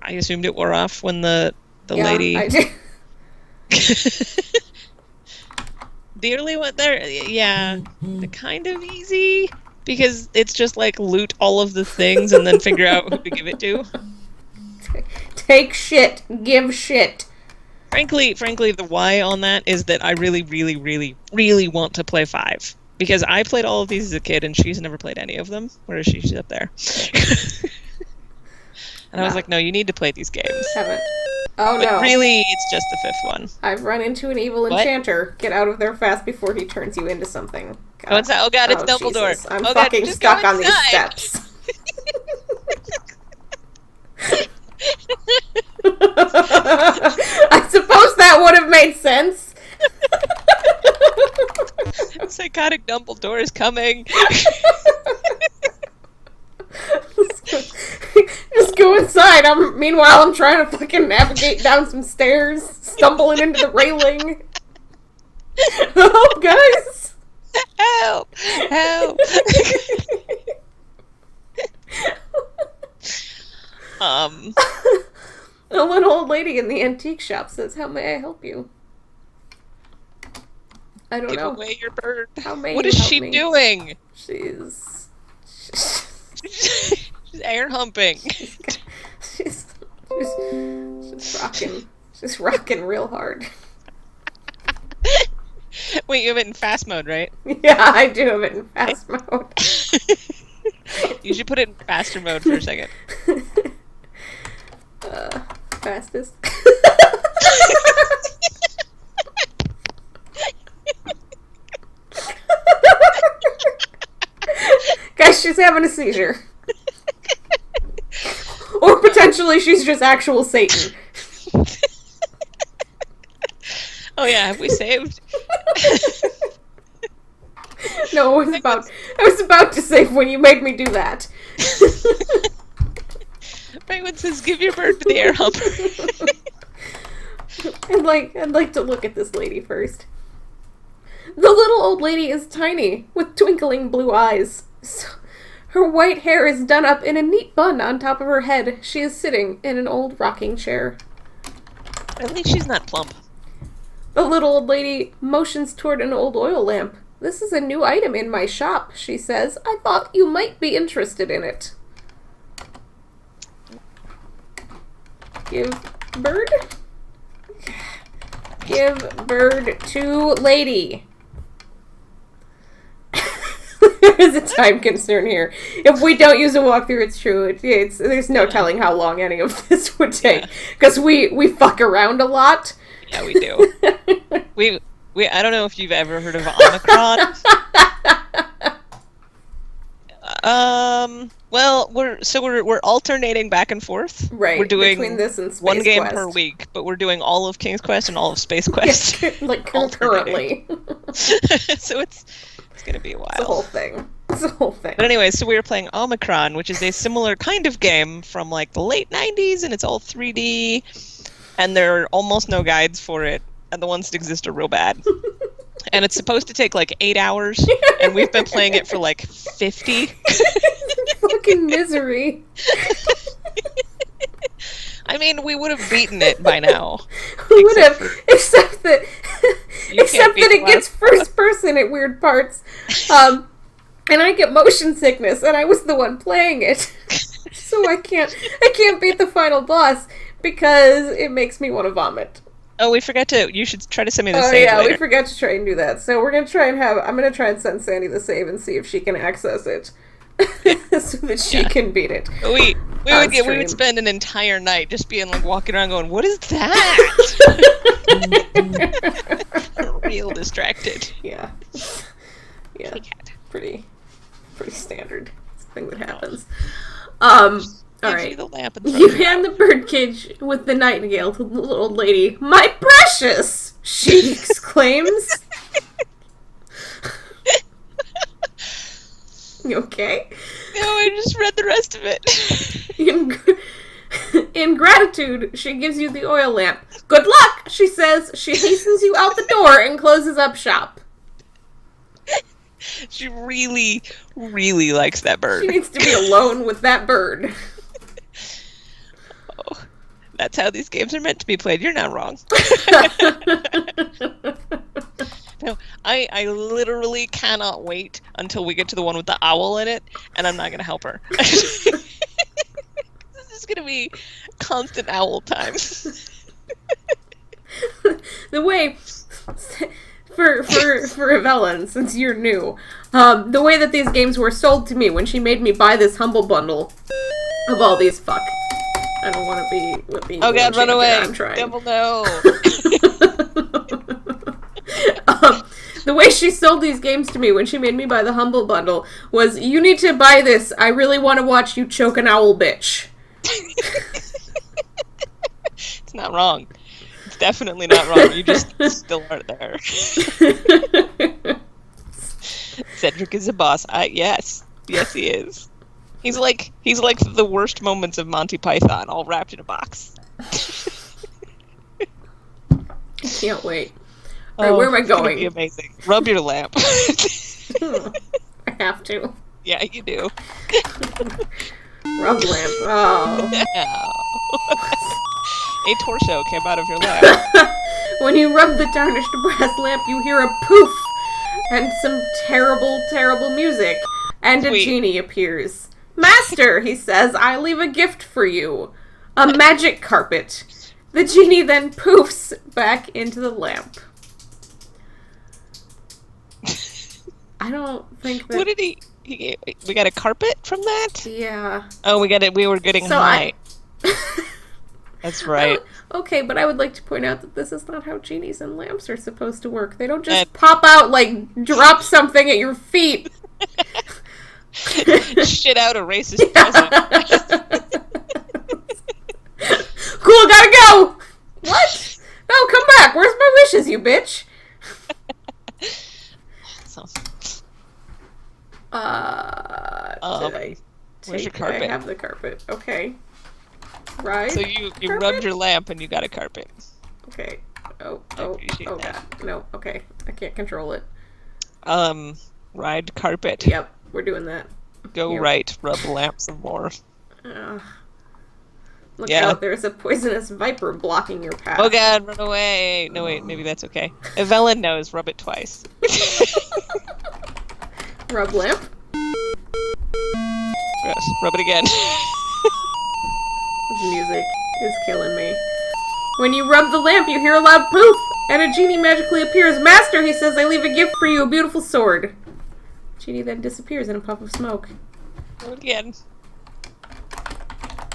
I assumed it wore off when the Yeah, lady. I did. The early one there, yeah, they're kind of easy because it's just like loot all of the things and then figure out who to give it to. Take shit. Give shit. Frankly, the why on that is that I really, really, really, really want to play 5 because I played all of these as a kid and she's never played any of them. Where is she? She's up there. And I was like, no, you need to play these games. Haven't. Oh But no. really, it's just the 5th one. I've run into an evil What? enchanter. Get out of there fast before he turns you into something. God. Oh, it's oh god, it's Dumbledore. Jesus. I'm Oh god, fucking just stuck go on these inside. steps. I suppose that would have made sense. Psychotic Dumbledore is coming. Just go inside. Meanwhile, I'm trying to fucking navigate down some stairs, stumbling into the railing. Oh, guys! Help! Help! A little old lady in the antique shop says, "How may I help you?" I don't Give know. away your bird. How may What you is help she me? doing? She's She's air humping. she's rocking. She's rocking real hard. Wait, you have it in fast mode, right? Yeah, I do have it in fast mode. You should put it in faster mode for a second. Fastest. Guys, she's having a seizure. Or potentially she's just actual Satan. Oh yeah, have we saved? No, I was about to save when you made me do that. Penguin says, "Give your bird to the air humper." I'd like to look at this lady first. The little old lady is tiny, with twinkling blue eyes. Her white hair is done up in a neat bun on top of her head. She is sitting in an old rocking chair. At least she's not plump. The little old lady motions toward an old oil lamp. "This is a new item in my shop," she says. "I thought you might be interested in it." Give bird? Give bird to lady. There is a time concern here. If we don't use a walkthrough, it's true. There's no telling how long any of this would take. Because we fuck around a lot. Yeah, we do. we I don't know if you've ever heard of Omicron. Well, we're alternating back and forth. Right. We're doing between this and Space one game Quest. per week, but we're doing all of King's Quest and all of Space Quest. Like concurrently. So it's gonna be a while. It's a whole thing. It's a whole thing. But anyway, so we were playing Omicron, which is a similar kind of game from like the late 90s, and it's all 3D, and there are almost no guides for it, and the ones that exist are real bad. And it's supposed to take like 8 hours, and we've been playing it for like 50. Fucking misery. I mean, we would have beaten it by now. Who would have? Except Except that, You except can't beat that the it gets last first person at weird parts, and I get motion sickness, and I was the one playing it, so I can't beat the final boss because it makes me want to vomit. Oh, we forgot to. You should try to send me the Oh save yeah, later. we forgot to try and do that. So we're gonna try and I'm gonna try and send Sandy the save and see if she can access it, so that she can beat it. We On would stream. spend an entire night just being like walking around going, "What is that?" Real distracted. Yeah, yeah, Kitty cat. pretty standard. It's a thing that happens. All Gives you right. the lamp and You throws you hand the birdcage with the nightingale to the little old lady. My precious! She exclaims. You okay? No, I just read the rest of it. In gratitude, she gives you the oil lamp. Good luck, she says. She hastens you out the door and closes up shop. She really, really likes that bird. She needs to be alone with that bird. Oh, that's how these games are meant to be played. You're not wrong. No, I literally cannot wait until we get to the one with the owl in it, and I'm not going to help her. This is going to be constant owl time. The way for Evelyn, since you're new, the way that these games were sold to me when she made me buy this humble bundle of all these I don't want to be with the Oh god, run away! I'm trying. Devil, no! The way she sold these games to me when she made me buy the humble bundle was, you need to buy this. I really want to watch you choke an owl, bitch. It's not wrong. It's definitely not wrong. You just still aren't there. Cedric is a boss. Yes, he is. He's like the worst moments of Monty Python, all wrapped in a box. Can't wait. Alright, where am I it's gonna going? be amazing. Rub your lamp. I have to. Yeah, you do. Rub lamp. Oh. A torso came out of your lamp. When you rub the tarnished brass lamp, you hear a poof and some terrible, terrible music. And a Sweet. genie appears. Master, he says, I leave a gift for you. A magic carpet. The genie then poofs back into the lamp. I don't think that... What did he? We got a carpet from that? Yeah. Oh, we got it. We were getting So high. That's right. Okay, but I would like to point out that this is not how genies and lamps are supposed to work. They don't just And- pop out, like, drop something at your feet. Shit out a racist present. Cool, gotta go! What? No, come back. Where's my wishes, you bitch? So, Did I where's your take- carpet? I have the carpet. Okay. Right? so you Carpet? rubbed your lamp and you got a carpet. Okay. Oh, appreciate god. that. No, okay. I can't control it. Ride carpet. Yep, we're doing that. Go Here. right. Rub lamp some more. Look Yeah. out, there's a poisonous viper blocking your path. Oh god, run away! No wait, maybe that's okay. Evelyn knows. Rub it twice. Rub lamp. Yes, rub it again. This music is killing me. When you rub the lamp, you hear a loud poof, and a genie magically appears. Master, he says, I leave a gift for you, a beautiful sword. Genie then disappears in a puff of smoke. Rub it again.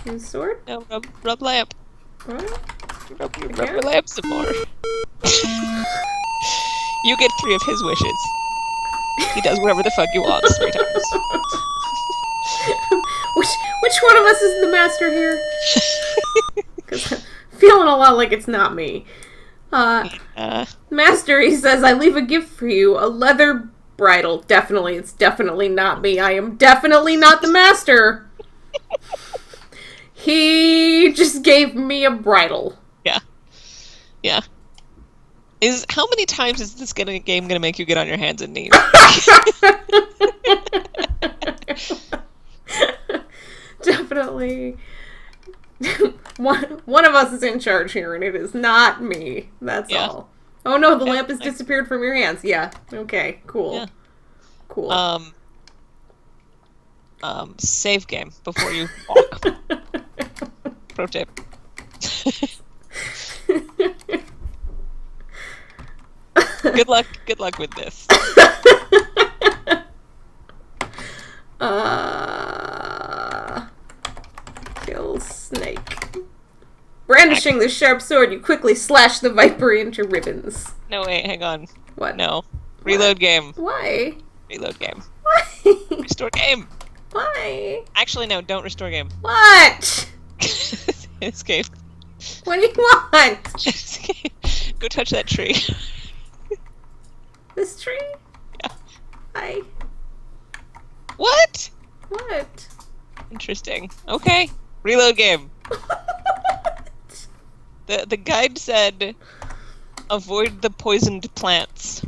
His sword? No, rub lamp. What? Rub your Again? lamp some more. You get 3 of his wishes. He does whatever the fuck you want 3 times. Which one of us is the master here? Because I'm feeling a lot like it's not me. Master, he says, I leave a gift for you, a leather bridle. Definitely, it's definitely not me. I am definitely not the master. He just gave me a bridle. Yeah. How many times is this game gonna make you get on your hands and knees? Definitely. One of us is in charge here, and it is not me. That's Yeah. all. Oh no, the lamp has disappeared from your hands. Yeah. Okay. Cool. Yeah. Cool. Save game before you walk. Pro tip. Good luck with this. Kill snake. Brandishing the sharp sword, you quickly slash the viper into ribbons. No, wait, hang on. What? No. Reload game. Why? Reload game. Why? Restore game. Why? Actually, no, don't restore game. What? Escape. What do you want? Escape. Go touch that tree. This tree? Yeah. I. What? What? Interesting. Okay. Reload game. The guide said, avoid the poisoned plants.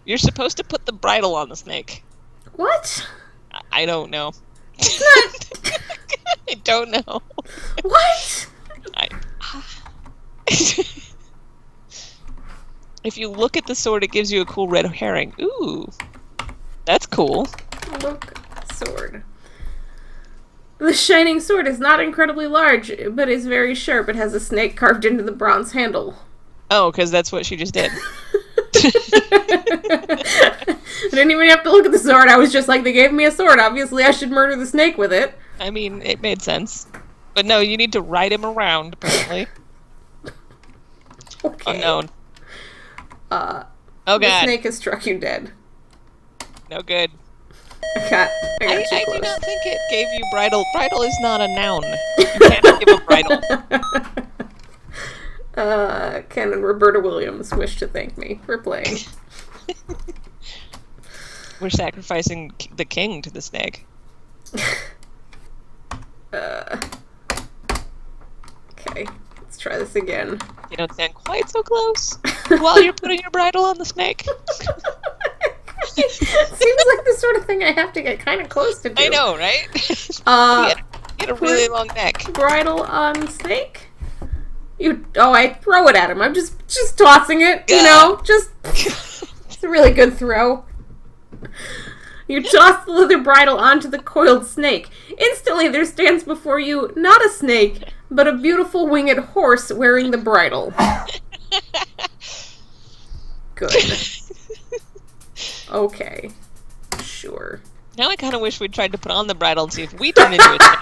You're supposed to put the bridle on the snake. What? I don't know. It's I don't know. not. What? If you look at the sword, it gives you a cool red herring. Ooh. That's cool. Look, sword. The shining sword is not incredibly large, but is very sharp. It has a snake carved into the bronze handle. Oh, because that's what she just did. I didn't even have to look at the sword. I was just like, they gave me a sword. Obviously, I should murder the snake with it. I mean, it made sense. But no, you need to ride him around, apparently. Okay. Unknown. Oh, Oh the god. snake has struck you dead. No good. I got I you do close. not think it gave you bridle. Bridle is not a noun. You can't give a bridle. Ken and Roberta Williams wish to thank me for playing. We're sacrificing the king to the snake. Okay, let's try this again. You don't stand quite so close while you're putting your bridle on the snake. Seems like the sort of thing I have to get kind of close to do. I know, right? You had a really long neck. Bridle on snake? I throw it at him. I'm just tossing it, you know? It's a really good throw. You toss the leather bridle onto the coiled snake. Instantly there stands before you not a snake, but a beautiful winged horse wearing the bridle. Good. Okay. Sure. Now I kind of wish we'd tried to put on the bridle and see if we turn into a snake.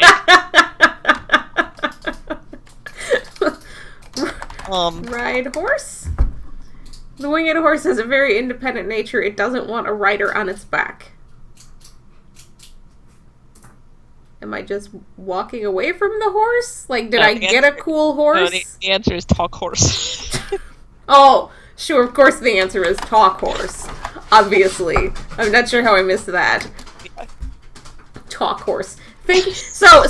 Ride horse? The winged horse has a very independent nature. It doesn't want a rider on its back. Am I just walking away from the horse? Like, did I get a cool horse? No, the answer is talk horse. Oh, sure, of course the answer is talk horse. Obviously. I'm not sure how I missed that. Yeah. Talk horse. Thank you. So,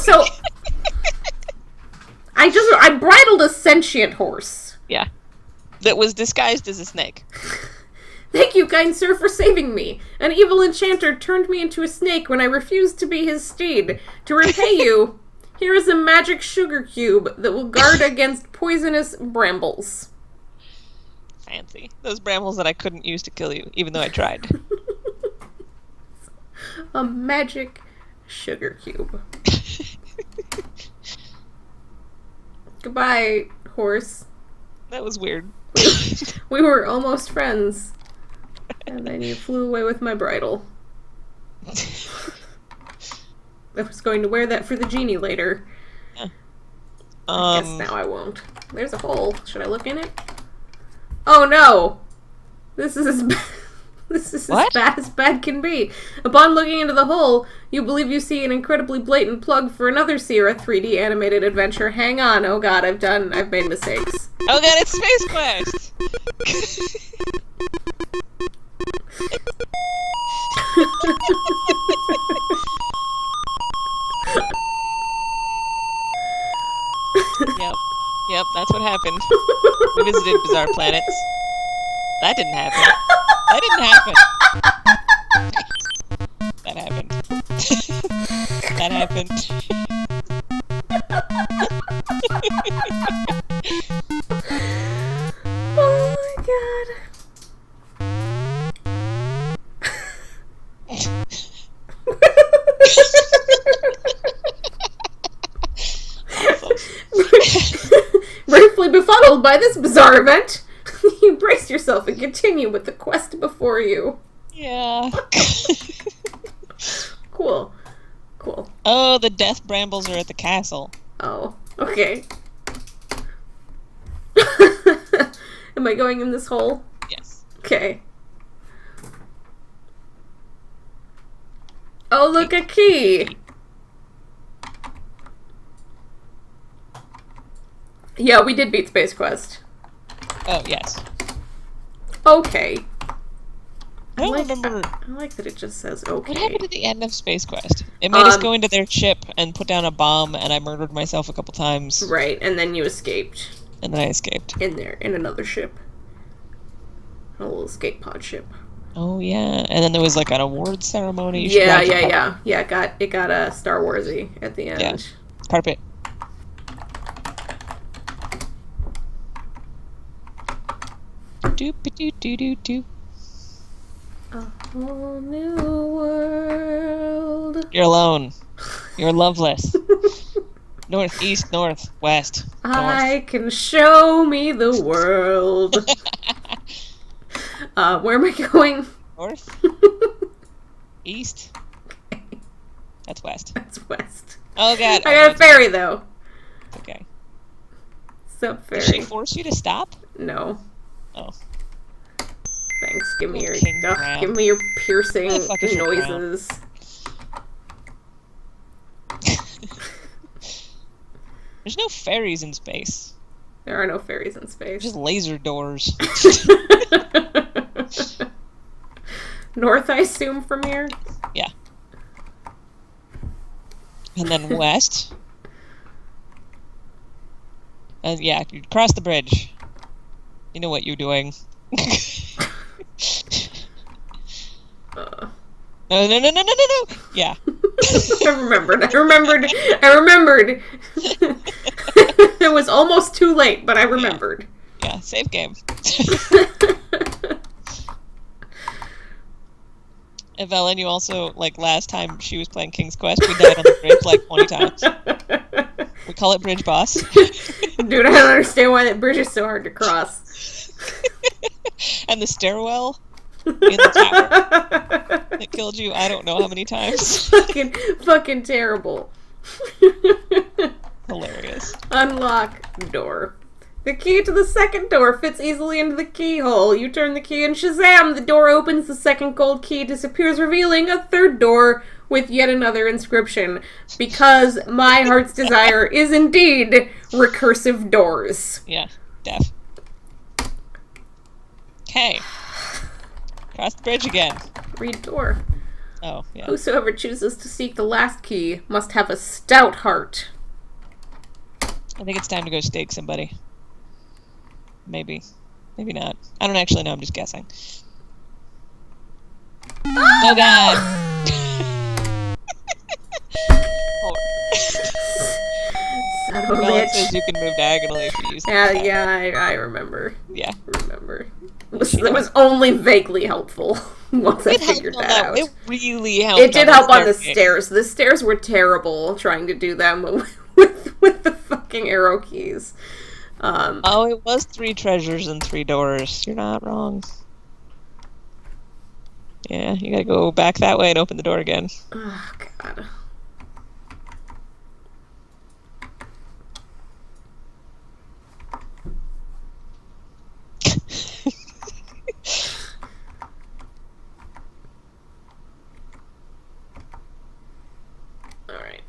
I bridled a sentient horse. Yeah. That was disguised as a snake. Thank you, kind sir, for saving me. An evil enchanter turned me into a snake when I refused to be his steed. To repay you, here is a magic sugar cube that will guard against poisonous brambles. Fancy. Those brambles that I couldn't use to kill you, even though I tried. A magic sugar cube. Goodbye, horse. That was weird. We were almost friends. And then you flew away with my bridle. I was going to wear that for the genie later. Yeah. I guess now I won't. There's a hole. Should I look in it? Oh no! This is as What? bad as bad can be. Upon looking into the hole, you believe you see an incredibly blatant plug for another Sierra 3D animated adventure. Hang on. Oh god, I've made mistakes. Oh god, it's Space Quest! Yep, that's what happened. We visited Bizarre Planets. That didn't happen. That didn't happen. That happened. That happened. Oh my god. Awesome. Briefly befuddled by this bizarre event, yourself and continue with the quest before you. Yeah. Cool. Cool. Oh, the death brambles are at the castle. Oh, okay. Am I going in this hole? Yes. Okay. Oh, look, a key! Yeah, we did beat Space Quest. Oh, yes. Okay. I don't remember... I like that it just says okay. What happened at the end of Space Quest? It made us go into their ship and put down a bomb, and I murdered myself a couple times. Right, and then you escaped. And then I escaped. In there, in another ship. A little escape pod ship. Oh, yeah. And then there was, like, an award ceremony. Yeah, it got a Star Warsy at the end. Yeah. Carpet. Doop-a-doo-doo-doo-doo. A whole new world. You're alone. You're loveless. North, east, north, west. I can show me the world. Where am I going? North? East? That's west. That's west. Oh, God. I got a ferry, though. Okay. Sup, Did she ferry? force you to stop? No. Oh. Thanks. Give me your King crab. give me your piercing What the fuck is your crown? noises. There's no ferries in space. There are no ferries in space. Just laser doors. North, I assume, from here? Yeah. And then west. And yeah, you cross the bridge. You know what you're doing. No. Yeah. I remembered. It was almost too late, but I remembered. Yeah, save game. Evelyn, you also, like, last time she was playing King's Quest, we died on the bridge like 20 times. We call it Bridge Boss. Dude, I don't understand why that bridge is so hard to cross. And the stairwell in the tower that killed you I don't know how many times. Fucking terrible. Hilarious. Unlock door. The key to the second door fits easily into the keyhole. You turn the key and shazam! The door opens, the second gold key disappears, revealing a third door with yet another inscription. Because my heart's desire is indeed recursive doors. Yeah, def. Okay. Cross the bridge again. Read door. Oh, yeah. Whosoever chooses to seek the last key must have a stout heart. I think it's time to go stake somebody. Maybe. Maybe not. I don't actually know, I'm just guessing. Oh, God! Son of a Well, it bitch. says you can move diagonally if you use the Yeah, I remember. Yeah. Remember. It was only vaguely helpful once I figured helped that on out. It really helped. It did help on the staircase. stairs. The stairs were terrible trying to do them with the fucking arrow keys. Oh, it was 3 treasures and 3 doors. You're not wrong. Yeah, you gotta go back that way and open the door again. Oh, God. Alright.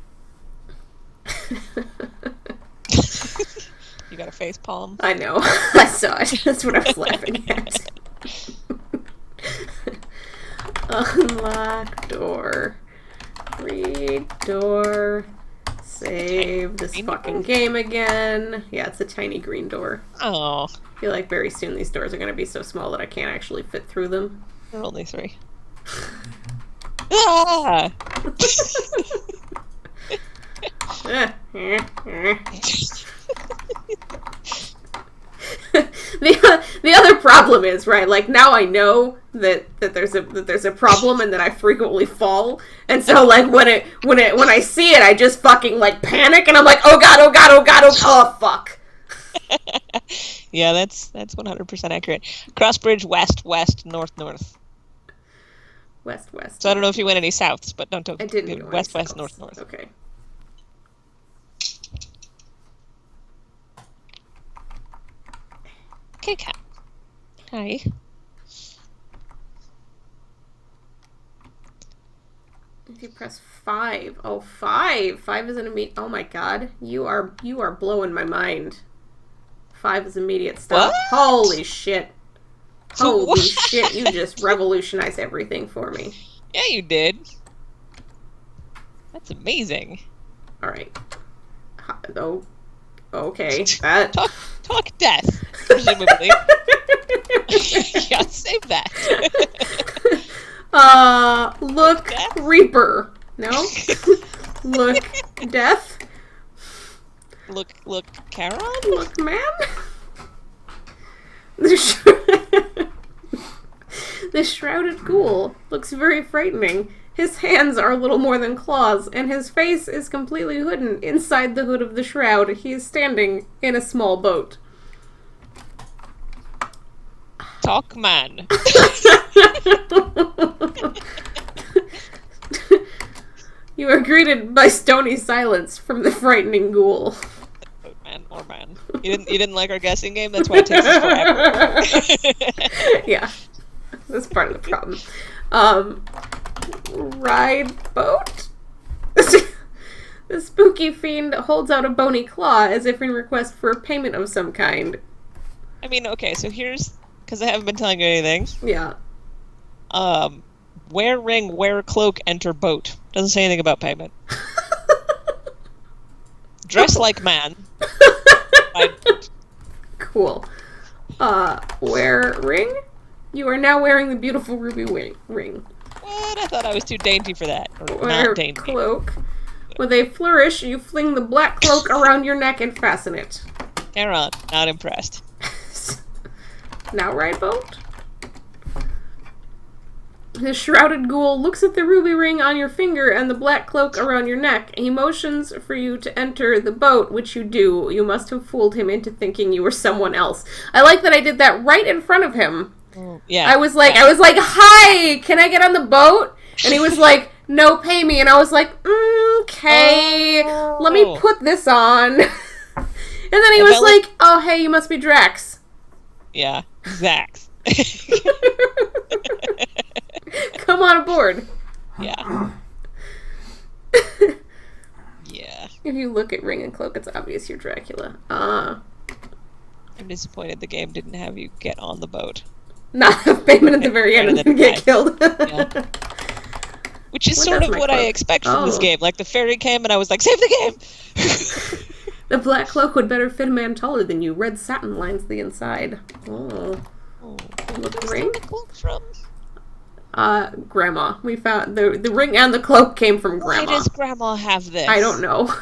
You got a face palm. I know. I saw it. That's what I was laughing at. Unlock door. Read door. Save this green fucking door? game again. Yeah, it's a tiny green door. Oh, I feel like very soon these doors are going to be so small that I can't actually fit through them. there are only 3. Ah! The other problem is, right, like now I know that there's a problem and that I frequently fall, and so like when I see it I just fucking like panic and I'm like, oh god, fuck. Yeah, that's 100% accurate. Crossbridge, west, west, north, north. West, west. So I don't know if you went any souths, but don't I didn't go west, any west, souths. north, north. Okay. Okay, cat. Hi. If you press 5. Oh, 5. 5 is an immediate. Oh my god. You are blowing my mind. 5 is immediate stop. What? Holy shit. So Holy what? shit, you just revolutionized everything for me. Yeah, you did. That's amazing. Alright. Oh, okay. That. Talk death, presumably. Yeah, save that. Look, Death? Reaper. No? Look, Death. Look, Charon? Look, man. The shrouded ghoul looks very frightening. His hands are little more than claws, and his face is completely hidden inside the hood of the shroud. He is standing in a small boat. Talk man. You are greeted by stony silence from the frightening ghoul. Man or man. You didn't like our guessing game? That's why it takes us forever. Yeah. That's part of the problem. Ride boat? The spooky fiend holds out a bony claw as if in request for a payment of some kind. I mean, okay, so here's... Because I haven't been telling you anything. Yeah. Wear ring, wear cloak, enter boat. Doesn't say anything about payment. Dress like man. Cool. Wear ring? You are now wearing the beautiful ruby ring. What? I thought I was too dainty for that. Or Wear not dainty. cloak. With a flourish, you fling the black cloak around your neck and fasten it. Charon, not impressed. Now ride boat? The shrouded ghoul looks at the ruby ring on your finger and the black cloak around your neck. He motions for you to enter the boat, which you do. You must have fooled him into thinking you were someone else. I like that I did that right in front of him. Yeah. I was like, hi, can I get on the boat? And he was like, no, pay me. And I was like, okay, let me put this on. And then he was like, oh, hey, you must be Drax. Yeah, Zax. Come on aboard. Yeah. Yeah. If you look at ring and cloak, it's obvious you're Dracula. I'm disappointed the game didn't have you get on the boat. Not have payment at the very end and then get killed. Yeah. Which is sort of what I expect from this game. Like, the fairy came and I was like, save the game! The black cloak would better fit a man taller than you. Red satin lines the inside. Oh. Look, the ring? The cloak from? Grandma. We found the ring and the cloak came from Grandma. Why does Grandma have this? I don't know.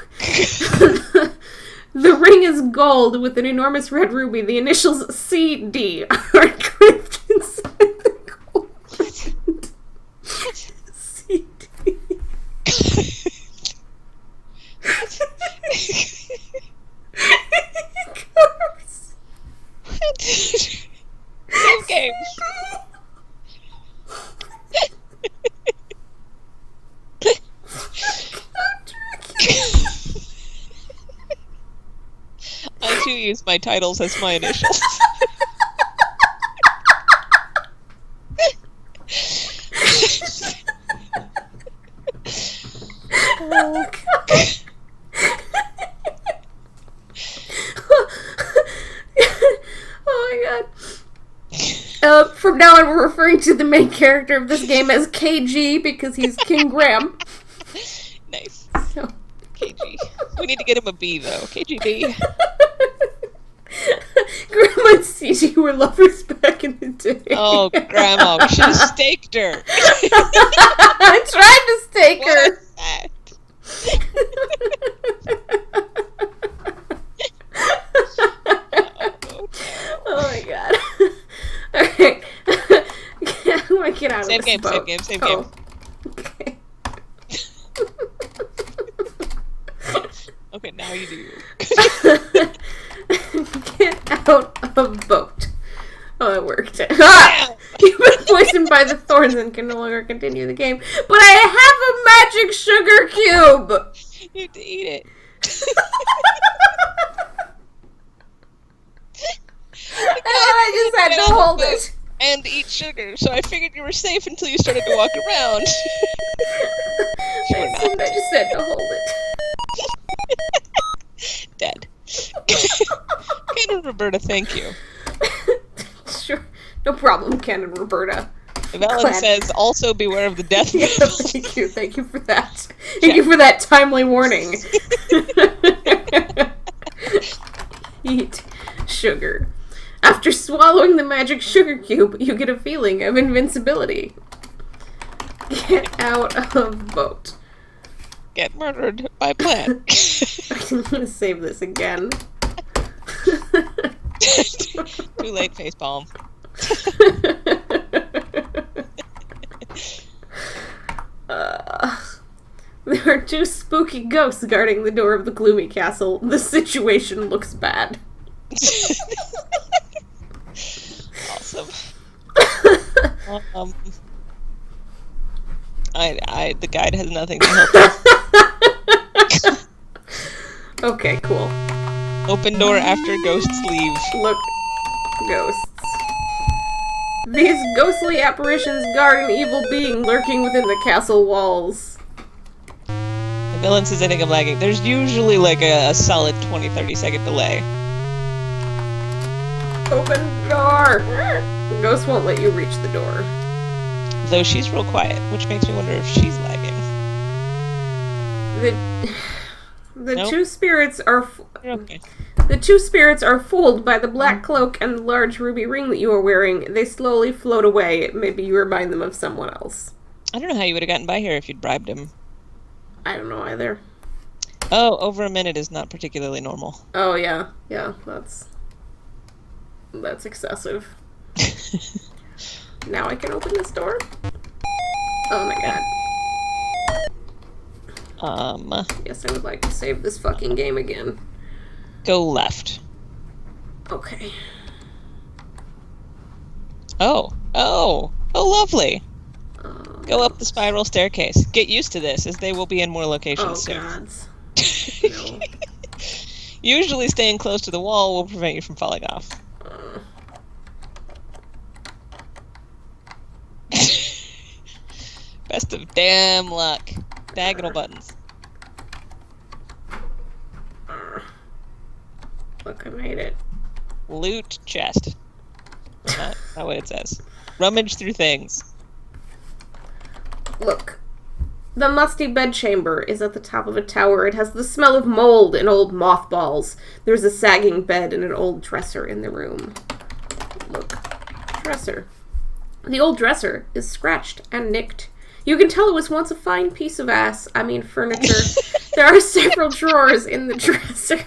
The ring is gold with an enormous red ruby. The initials CD are engraved inside the gold. CD. Same game. I too use my titles as my initials. Oh, God. Oh my God. From now on, we're referring to the main character of this game as KG because he's King Graham. Nice. So. KG. We need to get him a B, though. KGB. Grandma and CG were lovers back in the day. Oh, Grandma. We should have staked her. I tried to stake her. What a Oh my God. Alright. I'm gonna get out of this boat. Same game. Okay. Okay, now you do. out of boat. Oh, it worked. Ah! You've been poisoned by the thorns and can no longer continue the game. But I have a magic sugar cube! You have to eat it. And I just had to hold it. And eat sugar, so I figured you were safe until you started to walk around. I just had to hold it. Dead. Ken and Roberta, thank you. Sure. No problem, Ken and Roberta. Velen Glad. says, also beware of the death Yeah, metal. thank you. Thank you for that. Thank you for that timely warning. Eat sugar. After swallowing the magic sugar cube, you get a feeling of invincibility. Get out of boat. Get murdered by plant. I'm gonna save this again. Too late, facepalm. There are two spooky ghosts guarding the door of the gloomy castle. The situation looks bad. Awesome. The guide has nothing to help us. Okay, cool. Open door after ghosts leave. Look, ghosts. These ghostly apparitions guard an evil being lurking within the castle walls. The villain says I think I'm lagging. There's usually like a solid 20-30 second delay. Open door! The ghost won't let you reach the door. Though she's real quiet, which makes me wonder if she's lagging. The Nope. two spirits are You're okay. the two spirits are fooled by the black cloak and the large ruby ring that you are wearing. They slowly float away. Maybe you remind them of someone else. I don't know how you would have gotten by here if you'd bribed him. I don't know either. Oh, over a minute is not particularly normal. Oh yeah, that's excessive. Now I can open this door? Oh my god. Yes, I would like to save this fucking game again. Go left. Okay. Oh, lovely. Oh, Go up the spiral staircase. Get used to this, as they will be in more oh locations soon. gods. No. Usually staying close to the wall will prevent you from falling off. Best of damn luck. Diagonal buttons. Look, I made it. Loot chest. Not what it says. Rummage through things. Look. The musty bedchamber is at the top of a tower. It has the smell of mold and old mothballs. There's a sagging bed and an old dresser in the room. Look. Dresser. The old dresser is scratched and nicked. You can tell it was once a fine piece of furniture. There are several drawers in the dresser.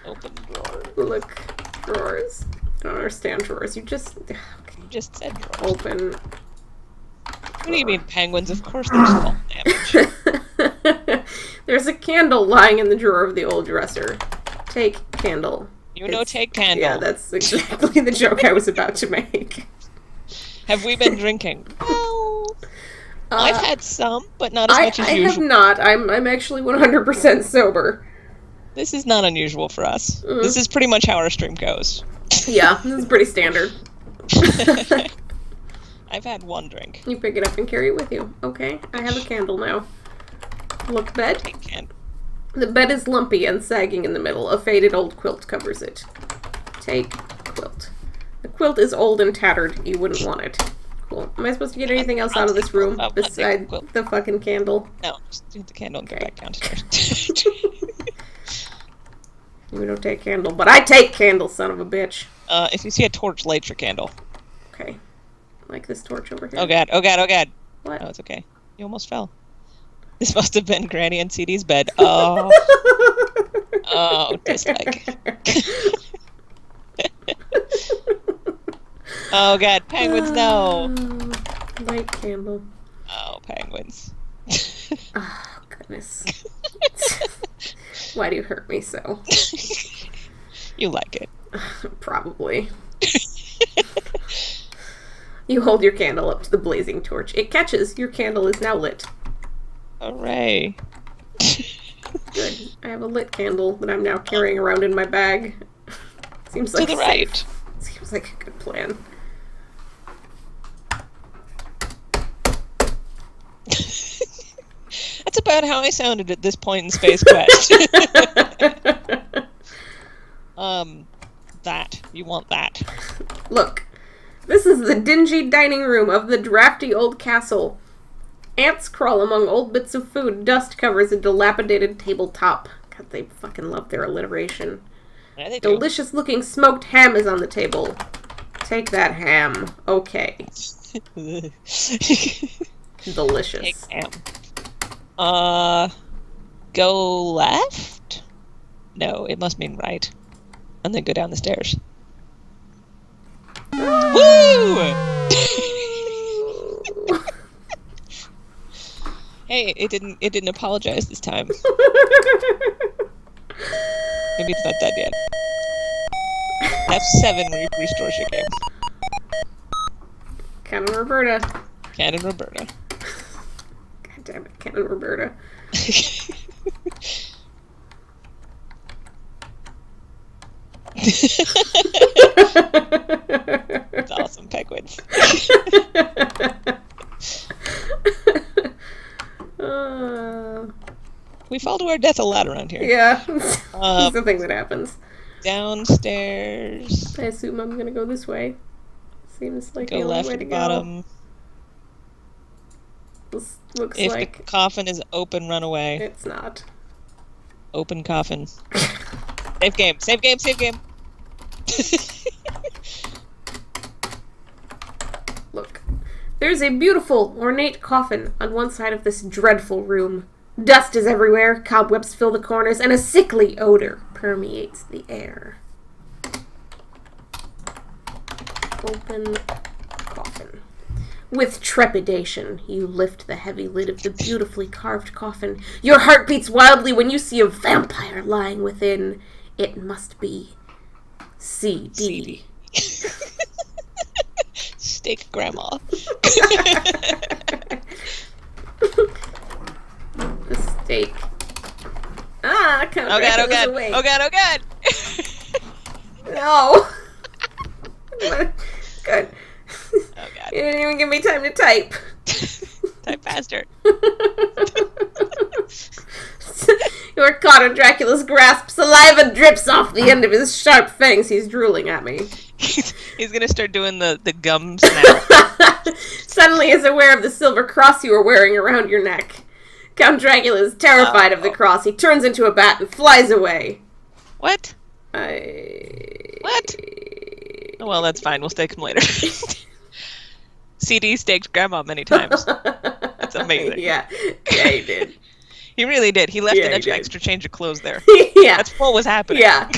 Open drawer. Look. Drawers. I don't understand drawers. You just... Okay. You just said drawers. Open. What do you mean penguins? Of course there's fall damage. There's a candle lying in the drawer of the old dresser. Take candle. You know, take candle. Yeah, that's exactly the joke I was about to make. Have we been drinking? Well, I've had some, but not as much as I have usual. not. I'm actually 100% sober. This is not unusual for us. Mm. This is pretty much how our stream goes. Yeah, this is pretty standard. I've had one drink. You pick it up and carry it with you. Okay, I have a candle now. Look, bed. Take candle. The bed is lumpy and sagging in the middle. A faded old quilt covers it. Take quilt. The quilt is old and tattered. You wouldn't want it. Cool. Am I supposed to get anything else out of this room besides the fucking candle? No, just do the candle and go Okay. back downstairs. You don't take candle, but I take candle, son of a bitch. If you see a torch, light your candle. Okay. Like this torch over here. Oh god, oh god, oh god. What? No, it's okay. You almost fell. This must have been Granny and CD's bed. Oh. Oh, dislike. Oh god, penguins, no. Light candle. Oh, penguins. Oh, goodness. Why do you hurt me so? You like it. Probably. You hold your candle up to the blazing torch. It catches. Your candle is now lit. Hooray. Good. I have a lit candle that I'm now carrying around in my bag. Seems like To the safe. right. Seems like a good plan. That's about how I sounded at this point in Space Quest. That. You want that. Look, this is the dingy dining room of the drafty old castle. Ants crawl among old bits of food. Dust covers a dilapidated tabletop. God, they fucking love their alliteration. Yeah, they do. Delicious-looking smoked ham is on the table. Take that ham. Okay. Delicious. Take ham. Go left? No, it must mean right. And then go down the stairs. Woo! Hey, it didn't apologize this time. Maybe it's not done yet. F7 restores your game. Canon Roberta. Canon Roberta. God damn it, Canon Roberta. It's awesome, penguins. We fall to our death a lot around here. Yeah. It's the thing that happens. Downstairs. I assume I'm gonna go this way. Seems like Go the only left way at to the go. bottom. This looks If like the coffin is open, run away. it's not. Open coffin. Save game. Save game. Save game. Look. There's a beautiful, ornate coffin on one side of this dreadful room. Dust is everywhere, cobwebs fill the corners, and a sickly odor permeates the air. Open coffin. With trepidation, you lift the heavy lid of the beautifully carved coffin. Your heart beats wildly when you see a vampire lying within. It must be CD. Steak grandma. The steak. Ah, Count Oh god, oh Dracula's god. awake. Oh god, oh god. No. Good. Oh god. You didn't even give me time to type. Type faster. You are caught in Dracula's grasp. Saliva drips off the end of his sharp fangs. He's drooling at me. He's gonna start doing the gum snap. Suddenly is aware of the silver cross you are wearing around your neck. Count Dracula is terrified of the cross. He turns into a bat and flies away. What? What? Oh, well, that's fine. We'll stake him later. CD staked grandma many times. That's amazing. Yeah, he did. He really did. He left Yeah, an he did. extra change of clothes there. Yeah. That's what was happening. Yeah.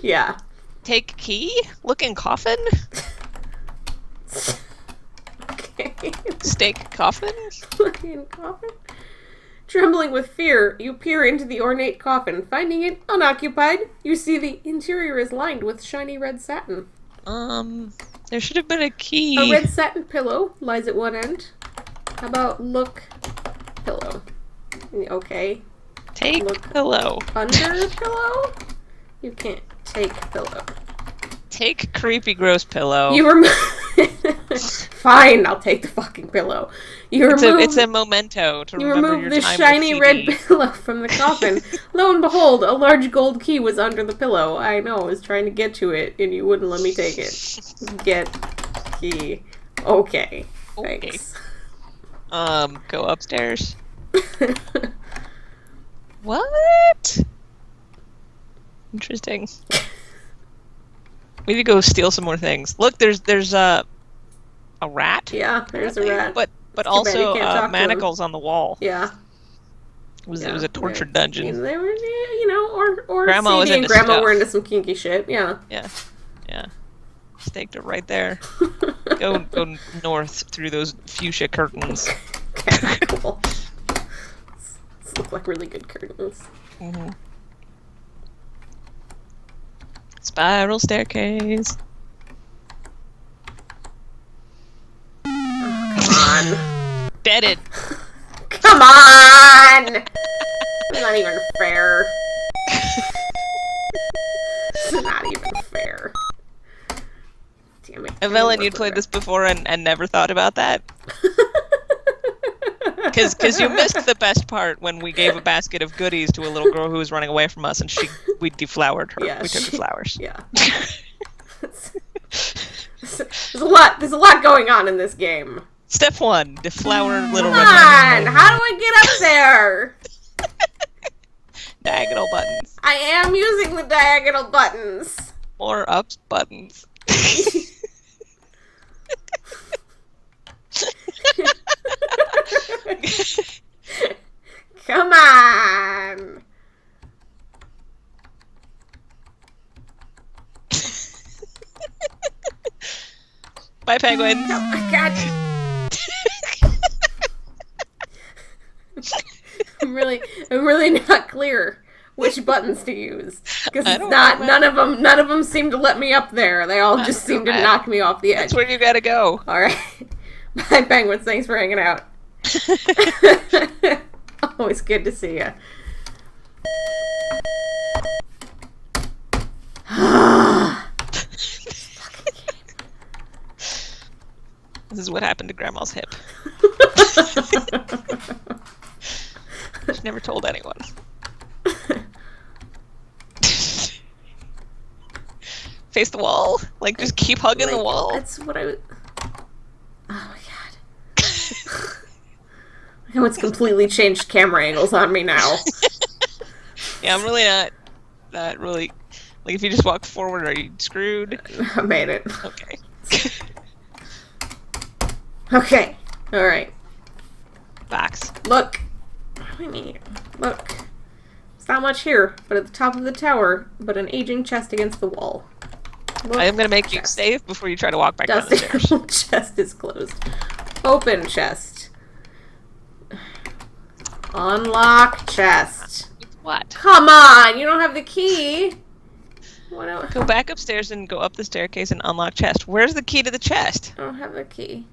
Yeah. Take key? Look in coffin? Okay. Stake coffin? Fucking coffin. Trembling with fear, you peer into the ornate coffin. Finding it unoccupied, you see the interior is lined with shiny red satin. There should have been a key. A red satin pillow lies at one end. How about look pillow? Okay. Take Look. pillow. Under pillow? You can't take pillow. Take creepy gross pillow. You remove. Fine, I'll take the fucking pillow. You remove. It's a memento to You remember remove your the time shiny with red CD. pillow from the coffin. Lo and behold, a large gold key was under the pillow. I know, I was trying to get to it, and you wouldn't let me take it. Get key. Okay. Thanks. Go upstairs. What? Interesting. We need to go steal some more things. Look, there's a rat. Yeah, there's a rat. But bad also you can't talk to him. manacles on the wall. Yeah. It was a tortured they- dungeon. They were, you know, or Grandma was CD and into Grandma stuff. were into some kinky shit. Yeah. Yeah. Staked it right there. Go north through those fuchsia curtains. Okay, cool. look like really good curtains. Mm-hmm. Spiral staircase. Come on. Deaded. Come on! It's not even fair. It's not even fair. Damn it. Evelyn, you'd played this before and never thought about that? Because you missed the best part when we gave a basket of goodies to a little girl who was running away from us, and we deflowered her. Yeah, we took her flowers. Yeah. There's a lot going on in this game. Step 1, deflower little Come red on! How do I get up there? diagonal buttons. I am using the diagonal buttons. More ups buttons. Come on! Bye, penguins. Oh my god! I'm really not clear which buttons to use because it's not. None of them seem to let me up there. They all just seem to knock me off the edge. That's where you gotta go. All right. Bye, penguins. Thanks for hanging out. Always good to see you. This is what happened to Grandma's hip. She never told anyone. Face the wall? Like, just keep hugging the wall? That's what I was... Oh my god. How it's completely changed camera angles on me now. Yeah, I'm really not really... Like, if you just walk forward, are you screwed? I made it. Okay. Okay. Alright. Box. Look. Look. It's not much here, but at the top of the tower, but an aging chest against the wall. Look, I am gonna make you save before you try to walk back down the stairs. Chest is closed. Open chest. Unlock chest. What? Come on! You don't have the key! What Go back upstairs and go up the staircase and unlock chest. Where's the key to the chest? I don't have the key.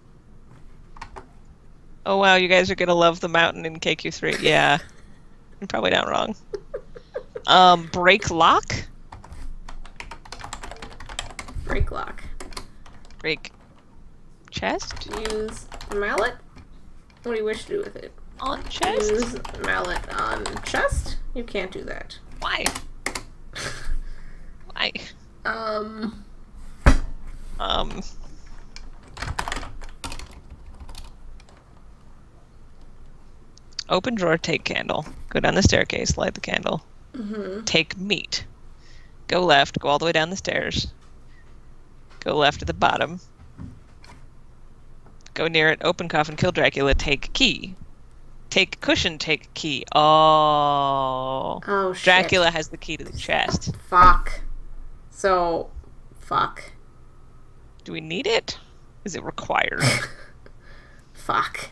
Oh wow, you guys are gonna love the mountain in KQ3. Yeah. You're probably not wrong. Break lock? Break lock. Break chest? Use mallet? What do you wish to do with it? On chest? Use mallet on chest? You can't do that. Why? Why? Open drawer, take candle. Go down the staircase, light the candle. Mm-hmm. Take meat. Go left, go all the way down the stairs. Go left at the bottom. Go near it, open coffin, kill Dracula, take key. Take cushion, take key. Oh. Oh, shit. Dracula has the key to the chest. Fuck. So, fuck. Do we need it? Is it required? Fuck.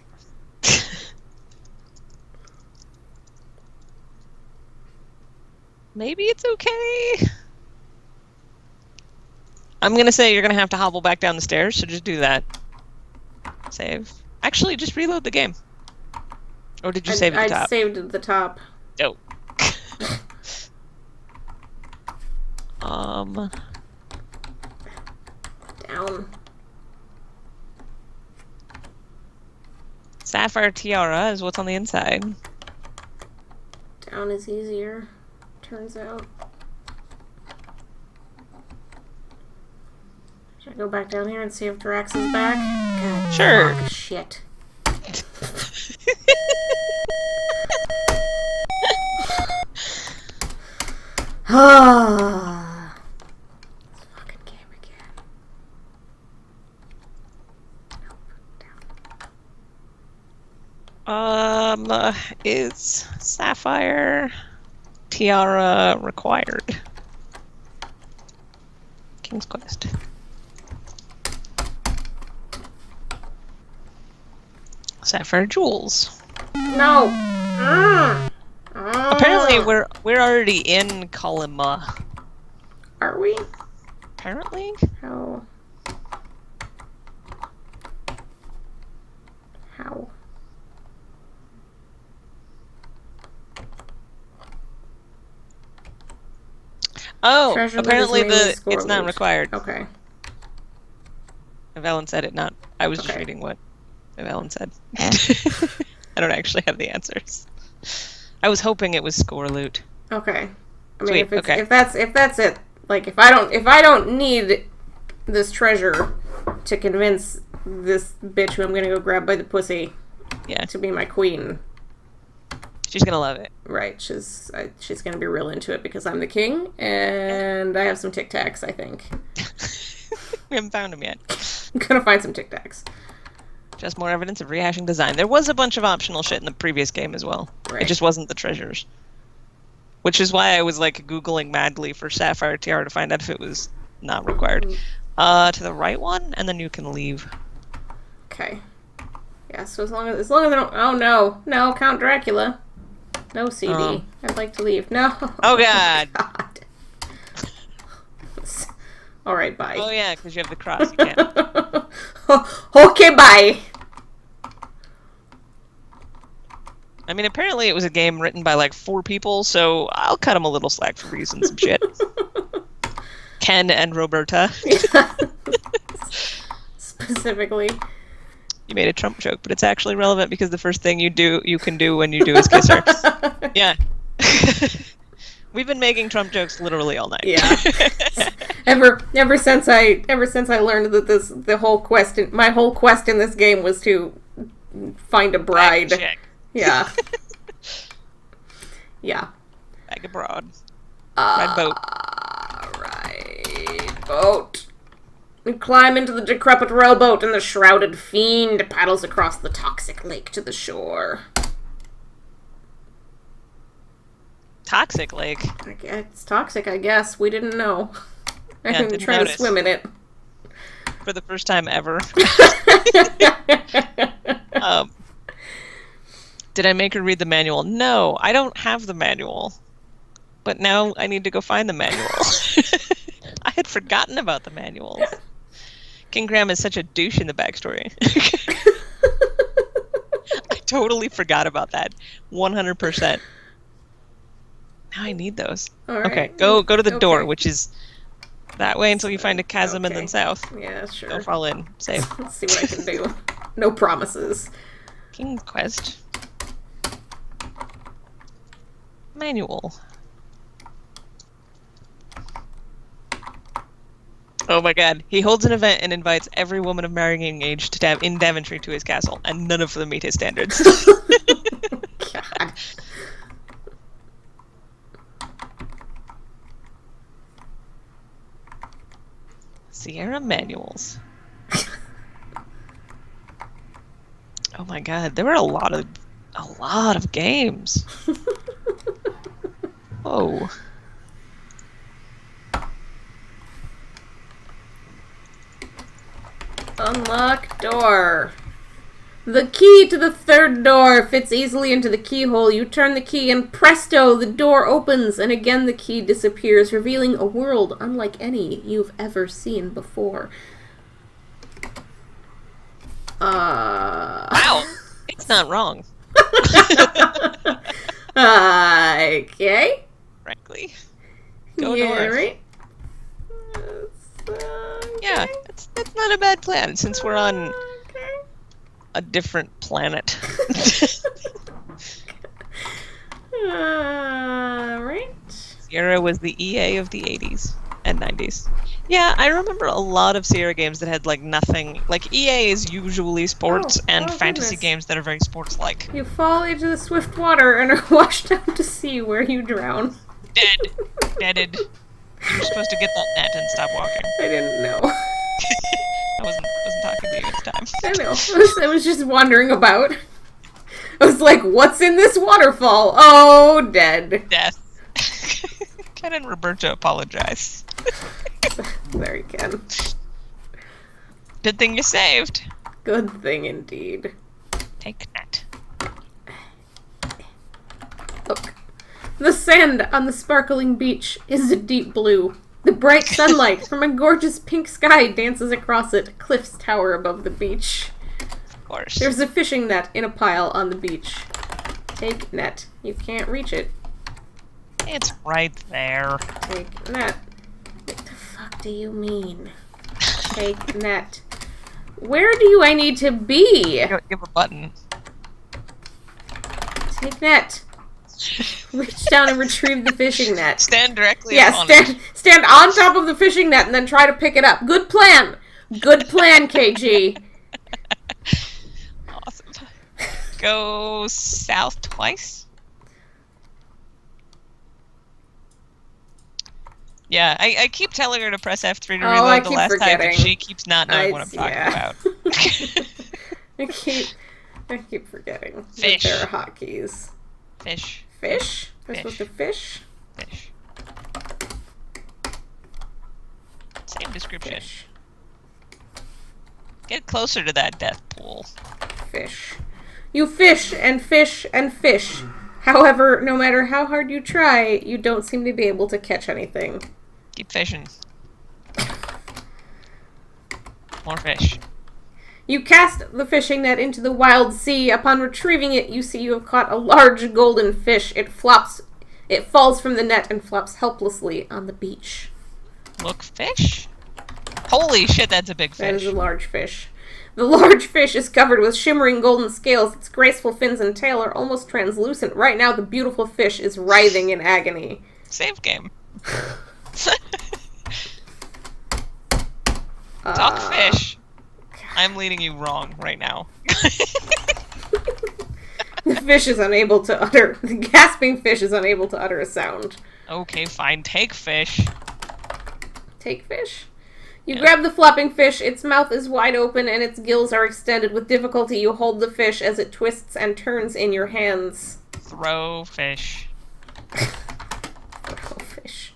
Maybe it's okay. I'm gonna say you're gonna have to hobble back down the stairs, so just do that. Save. Actually, just reload the game. Or did you save at the top? I saved at the top. Oh. Down. Sapphire tiara is what's on the inside. Down is easier, turns out. Should I go back down here and see if Drax is back? God, Sure. fuck, shit. Ah. This fucking game again. Nope, down. Is Sapphire tiara required? King's Quest. Sapphire jewels. No! Apparently, we're already in Colima. Are we? Apparently. How? How? Oh, Treasure loot is apparently mainly score it's not loot. required. Okay. Evelyn said it not. I was just Okay. reading what Evelyn said. I don't actually have the answers. I was hoping it was score loot. Okay. I mean, Sweet, if it's okay. if that's it, like if I don't need this treasure to convince this bitch who I'm gonna go grab by the pussy Yeah, to be my queen, she's gonna love it. right? She's gonna be real into it because I'm the king and I have some Tic Tacs. I think We haven't found him yet. I'm gonna find some Tic Tacs. Just more evidence of rehashing design. There was a bunch of optional shit in the previous game as well. Right. It just wasn't the treasures. Which is why I was like Googling madly for Sapphire Tiara to find out if it was not required. To the right one, and then you can leave. Okay. Yeah. So as long as I don't. Oh no, Count Dracula. No CD. Oh. I'd like to leave. No. Oh god! God. All right. Bye. Oh yeah, because you have the cross. You can't. Okay, bye. I mean, apparently it was a game written by like 4 people, so I'll cut him a little slack for using some shit. Ken and Roberta. Specifically. You made a Trump joke, but it's actually relevant because the first thing you can do when you do is kiss her. Yeah. We've been making Trump jokes literally all night. Yeah. ever since I learned that my whole quest in this game was to find a bride. Bag check. Yeah. Yeah. Bag abroad. Ride boat. Right. Boat. We climb into the decrepit rowboat, and the shrouded fiend paddles across the toxic lake to the shore. Toxic lake. It's toxic, I guess. We didn't know. I Yeah, didn't didn't try notice. to swim in it. For the first time ever. Did I make her read the manual? No, I don't have the manual. But now I need to go find the manual. I had forgotten about the manuals. King Graham is such a douche in the backstory. I totally forgot about that. 100%. Now I need those. All right. Okay, go to the door, Okay. which is that way until you find a chasm and Okay. then south. Yeah, sure. Don't fall in. Safe. Let's see what I can do. No promises. King's Quest. Manual. Oh my god. He holds an event and invites every woman of marrying age in Daventry to his castle, and none of them meet his standards. God. Sierra manuals. Oh my god, there were a lot of games. Oh. Unlock door. The key to the third door fits easily into the keyhole. You turn the key and presto, the door opens, and again the key disappears, revealing a world unlike any you've ever seen before. Wow. It's not wrong, Okay. frankly. Go Yeah, north. right? Yeah, that's not a bad plan since we're on Okay. a different planet. Right. Sierra was the EA of the 80s and 90s. Yeah, I remember a lot of Sierra games that had like nothing. Like EA is usually sports and fantasy goodness. games that are very sports-like. You fall into the swift water and are washed out to sea where you drown. Dead. Deaded. You're supposed to get that net and stop walking. I didn't know. I wasn't talking to you at the time. I know. I was just wandering about. I was like, what's in this waterfall? Oh, dead. Death. Ken and Roberta apologize. There you can. Good thing you saved. Good thing indeed. Take net. Look. The sand on the sparkling beach is a deep blue. The bright sunlight from a gorgeous pink sky dances across it. Cliffs tower above the beach. Of course. There's a fishing net in a pile on the beach. Take net. You can't reach it. It's right there. Take net. What the fuck do you mean? Take net. Where do I need to be? Give a button. Take net. Reach down and retrieve the fishing net. Stand directly Yeah, upon it. stand on top of the fishing net and then try to pick it up. Good plan. Good plan, KG. Awesome. Go south twice? Yeah, I keep telling her to press F3 to I reload the keep last time, forgetting. but she keeps not knowing what I'm talking Yeah. about. I keep forgetting Fish. that there are hotkeys. Fish. Fish? We're Fish. supposed to fish? Fish. Same description. Fish. Get closer to that death pool. Fish. You fish and fish and fish. However, no matter how hard you try, you don't seem to be able to catch anything. Keep fishing. More fish. You cast the fishing net into the wild sea. Upon retrieving it, you see you have caught a large golden fish. It falls from the net and flops helplessly on the beach. Look, fish? Holy shit, that's a big That is fish. a large fish. The large fish is covered with shimmering golden scales. Its graceful fins and tail are almost translucent. Right now, the beautiful fish is writhing in agony. Save game. Talk fish. I'm leading you wrong right now. The fish is unable to utter... The gasping fish is unable to utter a sound. Okay, fine. Take fish. Take fish? You Yeah. grab the flopping fish, its mouth is wide open and its gills are extended. With difficulty, you hold the fish as it twists and turns in your hands. Throw fish. Oh, fish.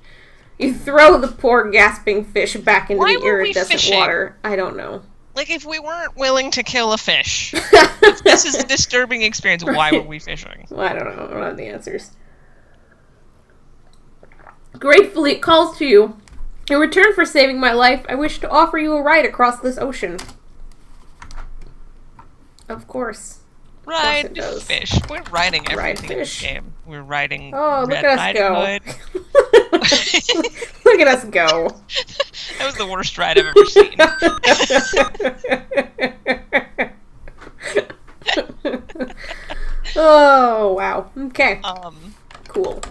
You throw the poor gasping fish back into Why the were we iridescent fishing? water. I don't know. Like, if we weren't willing to kill a fish, if this is a disturbing experience, why were we fishing? Well, I don't know. I don't have the answers. Gratefully, it calls to you. In return for saving my life, I wish to offer you a ride across this ocean. Of course. Ride it does. fish. We're riding Ride everything in this fish. game. We're riding Oh, look Red at us Riding go. Hood. Look at us go. That was the worst ride I've ever seen. Oh, wow. Okay, cool.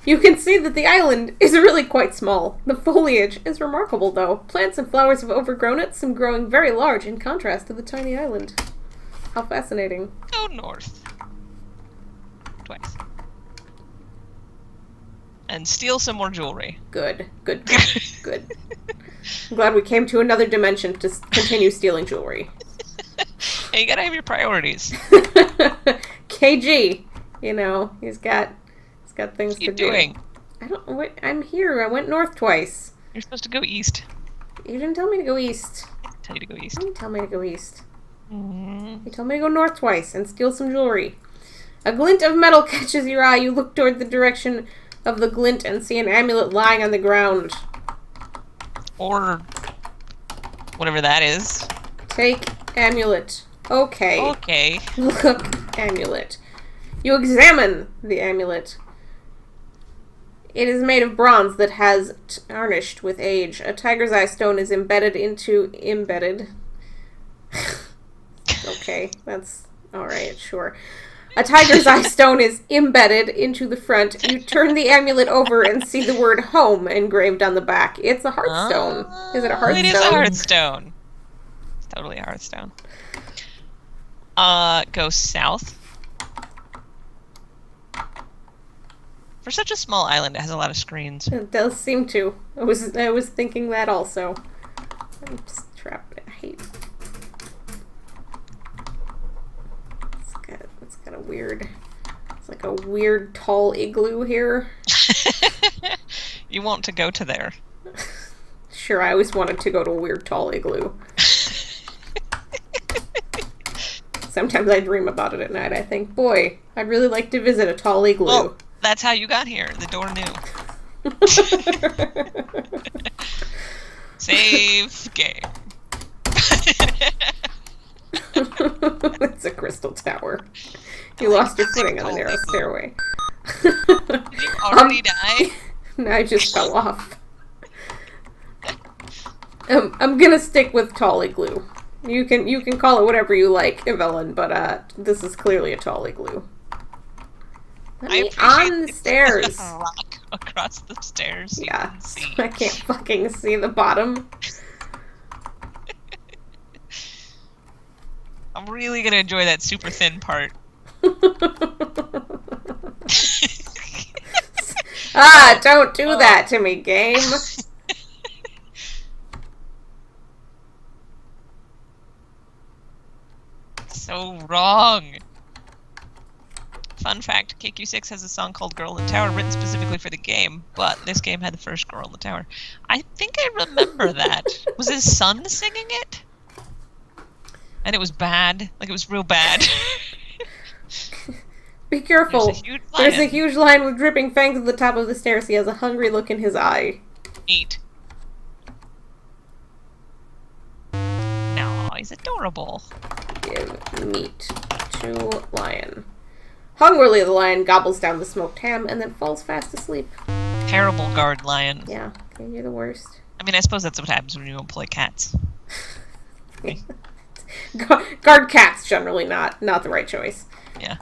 You can see that the island is really quite small. The foliage is remarkable, though. Plants and flowers have overgrown it, some growing very large in contrast to the tiny island. How fascinating. Go north. Twice. And steal some more jewelry. Good, good, good, good. I'm glad we came to another dimension to continue stealing jewelry. Hey, you gotta have your priorities. KG, you know, he's got things What are you to do. doing? I don't. What? I'm here. I went north twice. You're supposed to go east. You didn't tell me to go east. Tell you to go You east. didn't tell me to go east. Mm. You told me to go north twice and steal some jewelry. A glint of metal catches your eye. You look toward the direction of the glint and see an amulet lying on the ground. Or whatever that is. Take amulet. Okay. Okay. Look, amulet. You examine the amulet. It is made of bronze that has tarnished with age. A tiger's eye stone is embedded. Okay, that's alright, sure. A tiger's eye stone is embedded into the front. You turn the amulet over and see the word home engraved on the back. It's a hearthstone. Is it a hearthstone? It is a hearthstone. It's totally a hearthstone. Go south. For such a small island, it has a lot of screens. It does seem to. I was thinking that also. I'm just trapped. I hate. It's got a weird. It's like a weird tall igloo here. You want to go to there. Sure, I always wanted to go to a weird tall igloo. Sometimes I dream about it at night. I think, boy, I'd really like to visit a tall igloo. Well, That's how you got here. The door knew. Save game. It's a crystal tower. You lost your footing on the narrow stairway. Did you already die? No, I just fell off. I'm gonna stick with Tolly Glue. You can call it whatever you like, Evelyn, but this is clearly a Tolly Glue. Let me on the stairs. Rock across the stairs. Yeah, You can see. I can't fucking see the bottom. I'm really gonna enjoy that super thin part. Ah, don't do that to me, game. So wrong. Fun fact, KQ6 has a song called Girl in the Tower written specifically for the game, but this game had the first Girl in the Tower. I think I remember that. Was his son singing it? And it was bad. Like, it was real bad. Be careful. There's There's a huge lion with dripping fangs at the top of the stairs. He has a hungry look in his eye. Neat. No, he's adorable. Give meat to lion. Hungrily, the lion gobbles down the smoked ham and then falls fast asleep. Terrible guard lion. Yeah, okay, you're the worst. I mean, I suppose that's what happens when you employ cats. Guard cats, generally not the right choice. Yeah.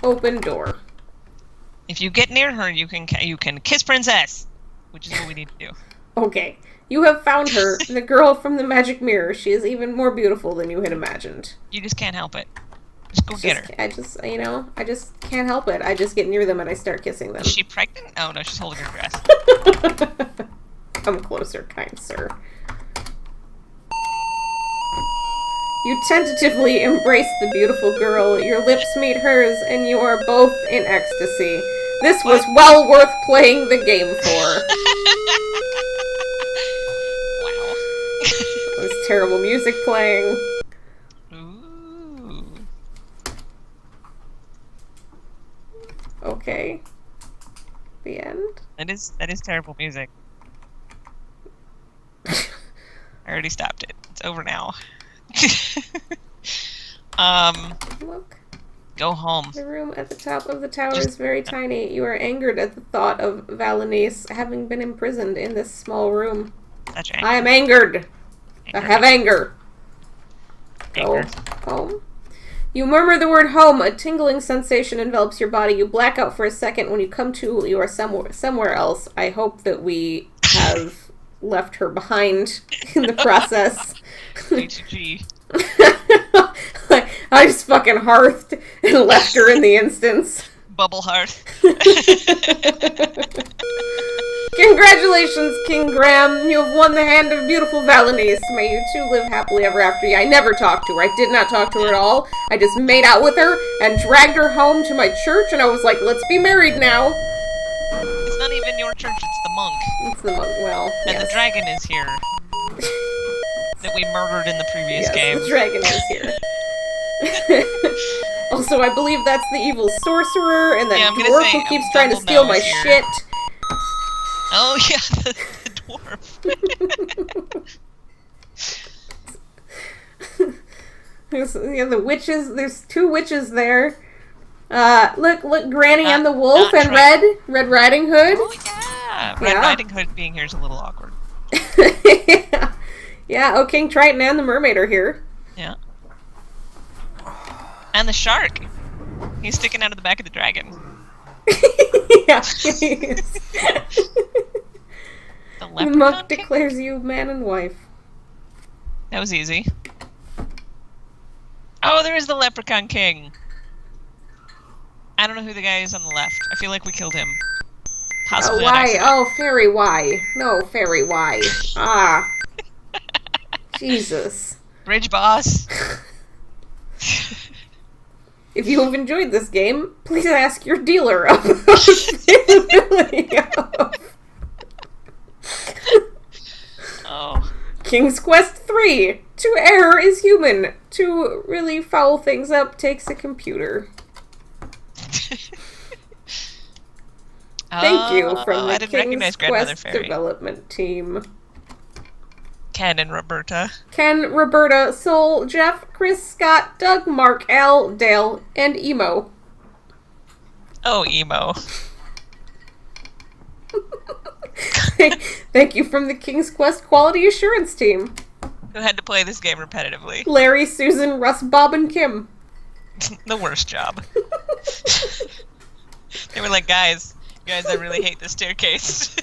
Open door. If you get near her, you can kiss Princess, which is what we need to do. Okay. You have found her, the girl from the magic mirror. She is even more beautiful than you had imagined. You just can't help it. Just go get her. I just can't help it. I just get near them and I start kissing them. Is she pregnant? Oh no, she's holding her breast. Come closer, kind sir. You tentatively embrace the beautiful girl. Your lips meet hers, and you are both in ecstasy. This was well worth playing the game for. Wow. There's terrible music playing. Ooh. Okay. The end. That is terrible music. I already stopped it. It's over now. Look. Go home. The room at the top of the tower is very tiny. You are angered at the thought of Valenice having been imprisoned in this small room. Such I am angered. I have anger. Go Anger. home. You murmur the word home. A tingling sensation envelops your body. You black out for a second. When you come to, you are somewhere else. I hope that we have left her behind in the process. HG. I just fucking hearthed and left her in the instance. Bubble hearth. Congratulations, King Graham. You have won the hand of beautiful Valenice. May you two live happily ever after. I never talked to her. I did not talk to her at all. I just made out with her and dragged her home to my church, and I was like, let's be married now. It's not even your church, it's the monk. It's the monk. Well, And yes. the dragon is here. That we murdered in the previous Yes, game. the dragon is here. Also, I believe that's the evil sorcerer, and that Yeah, I'm gonna dwarf say, who keeps trying to steal my Dumbledore is here. shit. Oh yeah, the dwarf. The witches. There's two witches there. Look, Granny and the Wolf not and Trent. Red Riding Hood. Oh yeah. Red Yeah. Riding Hood being here is a little awkward. Yeah. Oh, King Triton and the Mermaid are here. Yeah. And the shark. He's sticking out of the back of the dragon. Yeah. The The leprechaun monk king? declares you man and wife. That was easy. Oh, there is the leprechaun king. I don't know who the guy is on the left. I feel like we killed him. Oh, Possibly on why? accident. Oh, fairy, why? No, fairy, why? Ah. Jesus. Bridge boss. If you have enjoyed this game, please ask your dealer about availability of Oh. King's Quest 3. To err is human. To really foul things up takes a computer. Thank you from I the didn't King's recognize Grandmother Quest Fairy. development team. Ken and Roberta. Ken, Roberta, Sol, Jeff, Chris, Scott, Doug, Mark, Al, Dale, and Emo. Oh, Emo. Thank you from the King's Quest Quality Assurance team. Who had to play this game repetitively. Larry, Susan, Russ, Bob, and Kim. The worst job. They were like, guys, I really hate this staircase.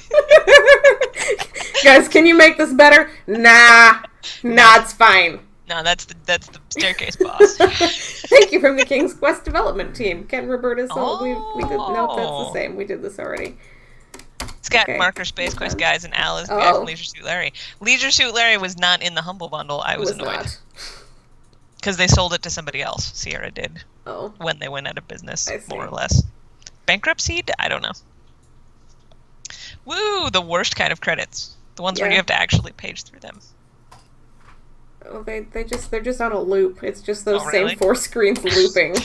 Guys, can you make this better? Nah, it's fine. No, that's the staircase boss. Thank you from the King's Quest development team. Ken, Roberta, Sol. We did. Nope, that's the Oh. same. We did this already. Scott, Okay. Marker, Space Quest guys, and Al is the Oh. guy from Leisure Suit Larry. Leisure Suit Larry was not in the Humble Bundle. I was annoyed. Not. Because they sold it to somebody else. Sierra did. Oh. When they went out of business, I see. more or less. Bankruptcy? I don't know. Woo! The worst kind of credits. The ones where Yeah. you have to actually page through them. Oh, they're just on a loop. It's just those Oh, really? same 4 screens looping.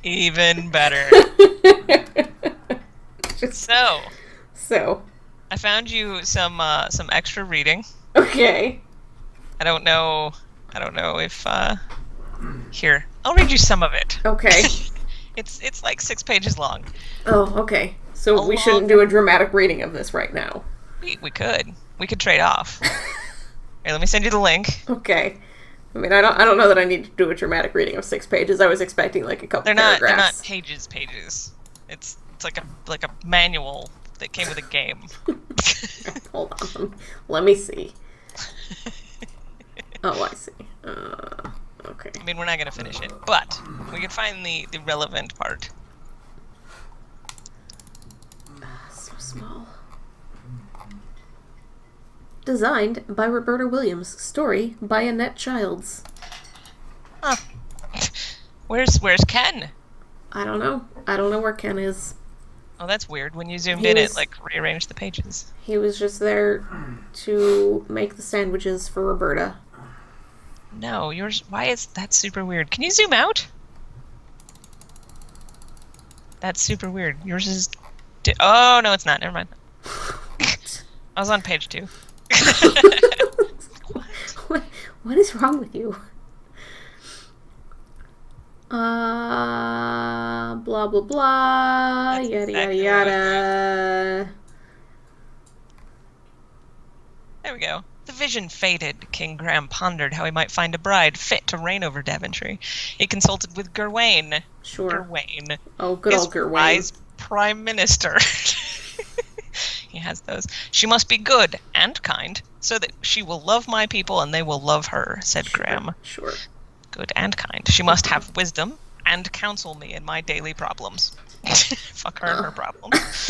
Even better. Just So, so. I found you some extra reading. Okay. I don't know if here. I'll read you some of it. Okay. It's like 6 pages long. Oh, okay. So we Along- shouldn't do a dramatic reading of this right now. We could trade off. Here, let me send you the link. Okay. I mean, I don't know that I need to do a dramatic reading of 6 pages. I was expecting like a couple They're not paragraphs. pages. It's like a manual that came with a game. Hold on. Let me see. Oh, I see. Okay. I mean, we're not gonna finish it, but we can find the relevant part. So small. Designed by Roberta Williams. Story by Annette Childs. Huh. Where's Ken? I don't know. I don't know where Ken is. Oh, that's weird. When you zoomed He in, was- it like rearranged the pages. He was just there to make the sandwiches for Roberta. No, yours. Why is that super weird? Can you zoom out? That's super weird. Yours is. Oh no, it's not. Never mind. I was on page 2. What is wrong with you? Blah blah blah. That's Yada exactly yada what yada. There we go. The vision faded. King Graham pondered how he might find a bride fit to reign over Daventry. He consulted with Gawain. Sure. Gawain. Oh, good His old Gawain. wise prime minister. He has those. She must be good and kind, so that she will love my people and they will love her, said Graham. Sure. Good and kind. She must have wisdom and counsel me in my daily problems. Fuck her and her problems.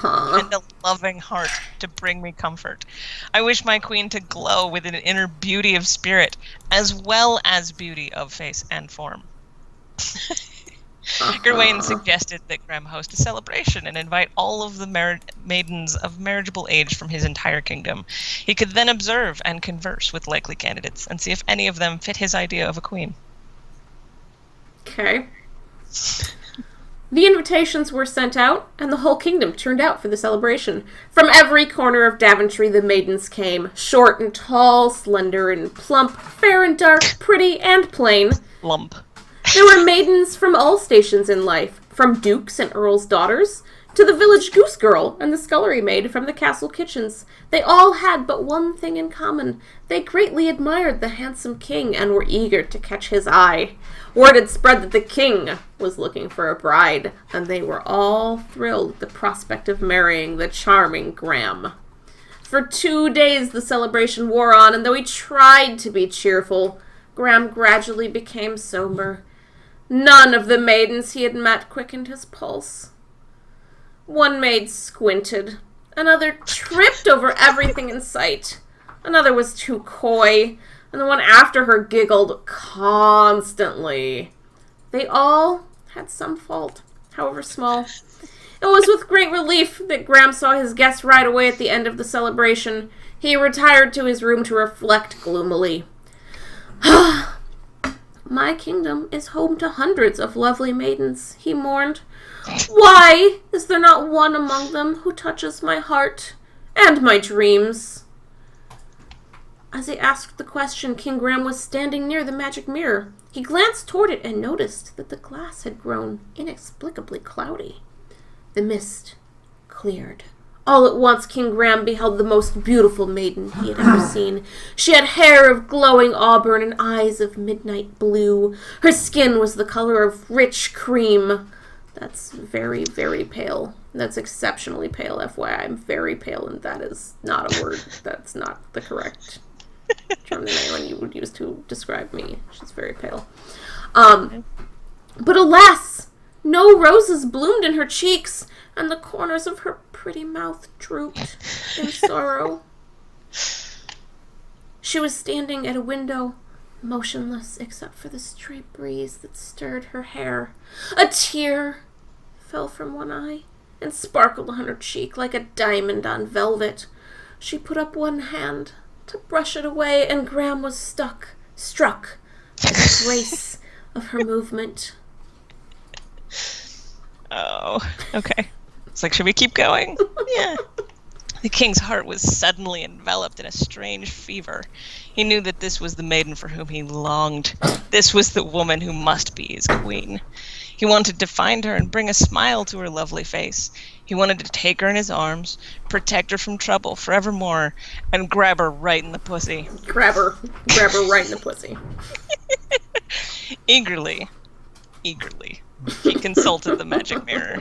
And a loving heart to bring me comfort. I wish my queen to glow with an inner beauty of spirit, as well as beauty of face and form. Gawain suggested that Graham host a celebration and invite all of the maidens of marriageable age from his entire kingdom. He could then observe and converse with likely candidates and see if any of them fit his idea of a queen. Okay. The invitations were sent out, and the whole kingdom turned out for the celebration. From every corner of Daventry the maidens came, short and tall, slender and plump, fair and dark, pretty and plain. Lump. There were maidens from all stations in life, from dukes and earls' daughters, to the village goose girl and the scullery maid from the castle kitchens. They all had but one thing in common. They greatly admired the handsome king and were eager to catch his eye. Word had spread that the king was looking for a bride, and they were all thrilled at the prospect of marrying the charming Graham. For 2 days the celebration wore on, and though he tried to be cheerful, Graham gradually became somber. None of the maidens he had met quickened his pulse. One maid squinted. Another tripped over everything in sight. Another was too coy. And the one after her giggled constantly. They all had some fault, however small. It was with great relief that Graham saw his guest ride away at the end of the celebration. He retired to his room to reflect gloomily. My kingdom is home to hundreds of lovely maidens, he mourned. Why is there not one among them who touches my heart and my dreams? As he asked the question, King Graham was standing near the magic mirror. He glanced toward it and noticed that the glass had grown inexplicably cloudy. The mist cleared. All at once, King Graham beheld the most beautiful maiden he had ever seen. She had hair of glowing auburn and eyes of midnight blue. Her skin was the color of rich cream. That's very, very pale. That's exceptionally pale, FYI. I'm very pale, and that is not a word. That's not the correct term that anyone you would use to describe me. She's very pale. But alas, no roses bloomed in her cheeks, and the corners of her pretty mouth drooped in sorrow. She was standing at a window, motionless except for the stray breeze that stirred her hair. A tear fell from one eye and sparkled on her cheek like a diamond on velvet. She put up one hand to brush it away, and Graham was struck by the grace of her movement. Oh, okay. It's like, should we keep going? Yeah. The king's heart was suddenly enveloped in a strange fever. He knew that this was the maiden for whom he longed. This was the woman who must be his queen. He wanted to find her and bring a smile to her lovely face. He wanted to take her in his arms, protect her from trouble forevermore, and grab her right in the pussy. Grab her right in the pussy. Eagerly, he consulted the magic mirror.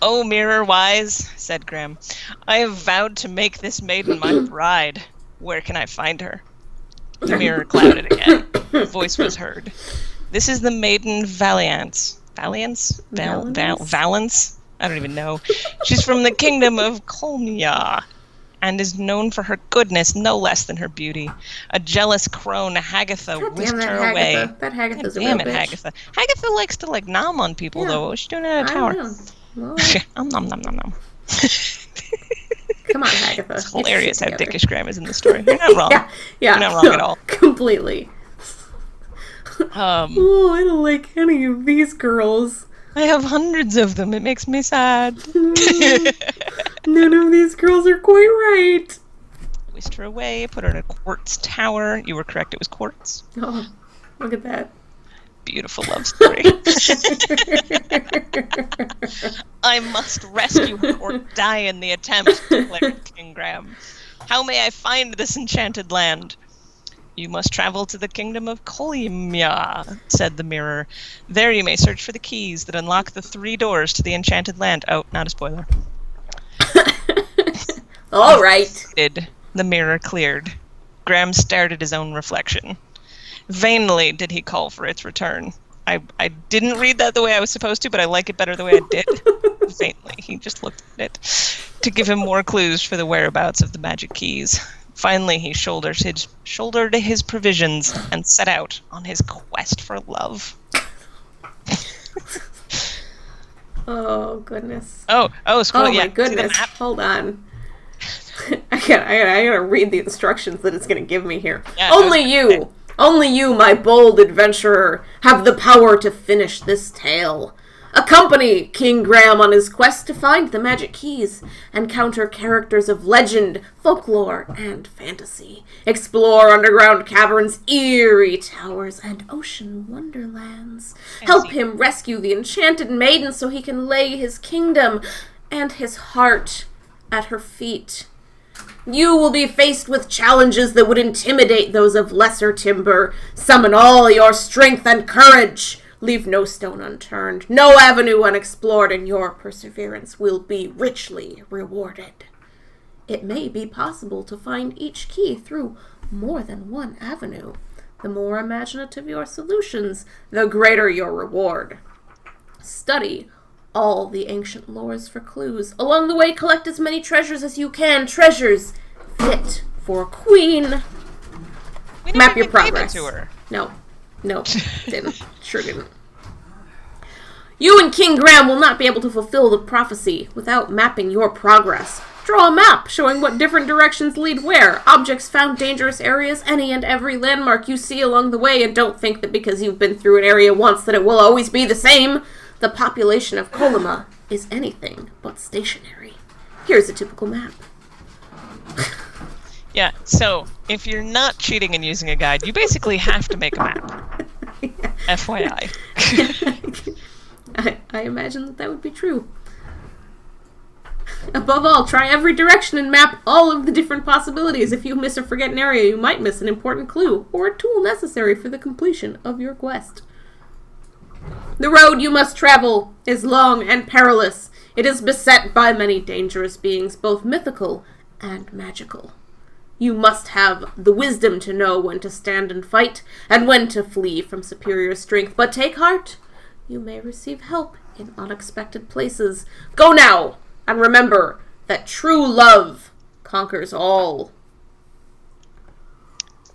"Oh, mirror wise," said Graham, "I have vowed to make this maiden my bride. Where can I find her?" The mirror clouded again. A voice was heard. "This is the maiden Valence. Valence? I don't even know. She's from the kingdom of Colmia, and is known for her goodness no less than her beauty. A jealous crone, Hagatha, whisked her away." That Hagatha's a Damn real it, bitch. Hagatha. Hagatha likes to, nom on people, though. What's she doing at a tower? Well, Nom nom nom nom nom. come on, Hagatha. It's hilarious how Get your shit dickish Graham is in the story. You're not wrong. together. Yeah, You're not wrong at all. Completely. Um, Oh, I don't like any of these girls. I have hundreds of them. It makes me sad. None of these girls are quite right. Whisked her away, put her in a quartz tower. You were correct, it was quartz. Oh, look at that. Beautiful love story. "I must rescue her or die in the attempt," declared King Graham. "How may I find this enchanted land?" "You must travel to the kingdom of Colmia," said the mirror. "There you may search for the keys that unlock the 3 doors to the enchanted land." Oh, not a spoiler. All right. The mirror cleared. Graham stared at his own reflection. Vainly did he call for its return. I didn't read that the way I was supposed to, but I like it better the way I did. Vainly, he just looked at it to give him more clues for the whereabouts of the magic keys. Finally, he shouldered his provisions and set out on his quest for love. Oh, goodness. Oh, scroll. Oh, Yeah, my goodness. Hold on. I gotta read the instructions that it's gonna give me here. Yeah, Only you, my bold adventurer, have the power to finish this tale. Accompany King Graham on his quest to find the magic keys, encounter characters of legend, folklore, and fantasy, explore underground caverns, eerie towers, and ocean wonderlands. Help him rescue the enchanted maiden so he can lay his kingdom and his heart at her feet. You will be faced with challenges that would intimidate those of lesser timber. Summon all your strength and courage. Leave no stone unturned, no avenue unexplored, and your perseverance will be richly rewarded. It may be possible to find each key through more than one avenue. The more imaginative your solutions, the greater your reward. Study all the ancient lores for clues. Along the way, collect as many treasures as you can. Treasures fit for a queen. We Map never your even gave it progress. to her. No, didn't. Sure didn't. You and King Graham will not be able to fulfill the prophecy without mapping your progress. Draw a map showing what different directions lead where, objects found, dangerous areas, any and every landmark you see along the way, and don't think that because you've been through an area once that it will always be the same. The population of Colima is anything but stationary. Here's a typical map. Yeah, so if you're not cheating and using a guide, you basically have to make a map. FYI. I imagine that would be true. Above all, try every direction and map all of the different possibilities. If you miss or forget an area, you might miss an important clue or a tool necessary for the completion of your quest. The road you must travel is long and perilous. It is beset by many dangerous beings, both mythical and magical. You must have the wisdom to know when to stand and fight, and when to flee from superior strength. But take heart, you may receive help in unexpected places. Go now, and remember that true love conquers all.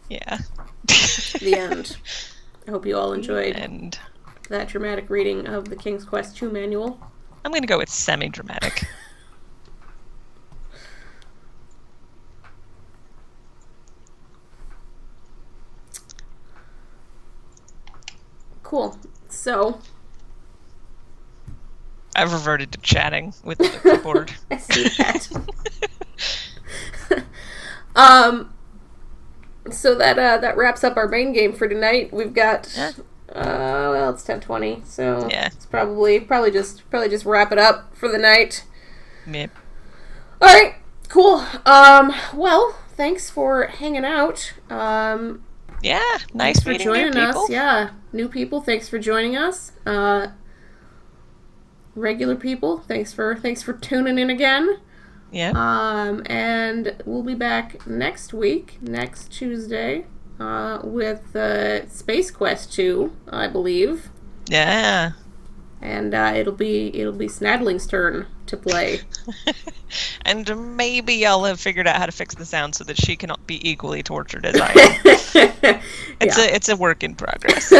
Yeah. The end. I hope you all enjoyed And that dramatic reading of the King's Quest II manual. I'm gonna go with semi-dramatic. Cool. So, I've reverted to chatting with the keyboard. I see that. So that wraps up our main game for tonight. We've got well, it's 10:20, so Yeah. it's probably just wrap it up for the night. Yep. All right, cool. Well, thanks for hanging out. Yeah, nice Thanks for meeting new joining people. us. Yeah, new people. Thanks for joining us. Regular people, thanks for tuning in again. Yeah. And we'll be back next week, next Tuesday, with Space Quest 2, I believe. Yeah. And it'll be Snadling's turn to play. And maybe I'll have figured out how to fix the sound so that she can be equally tortured as I am. It's a work in progress.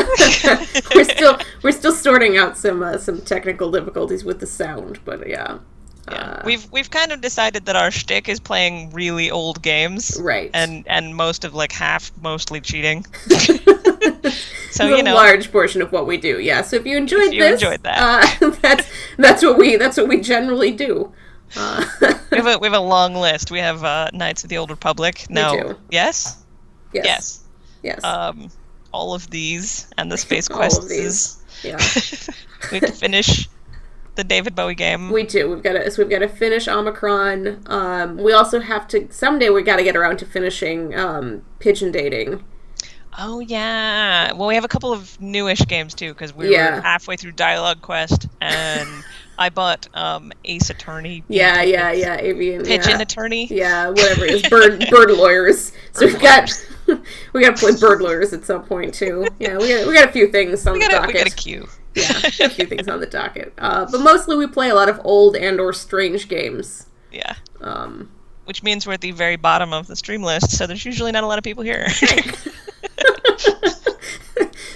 we're still sorting out some technical difficulties with the sound, but yeah. Yeah. We've kind of decided that our shtick is playing really old games. Right. And most of mostly cheating. So a large portion of what we do. Yeah. So if you enjoyed that, that's what we generally do. we have a long list. We have Knights of the Old Republic. No. We do. Yes. Yes. All of these and the Space All Quests. of these. Yeah. We have to finish the David Bowie game. We do. We've got to finish Omicron. We also have to someday. We got to get around to finishing Pigeon Dating. Oh yeah. Well, we have a couple of newish games too because we were halfway through Dialogue Quest and I bought Ace Attorney. Avian Pigeon Attorney. Yeah, whatever it is. Bird lawyers. So we got to play bird lawyers at some point too. Yeah, we got a few things on the docket. We got a queue. Yeah, a few things on the docket. But mostly we play a lot of old and/or strange games. Yeah. Which means we're at the very bottom of the stream list, so there's usually not a lot of people here.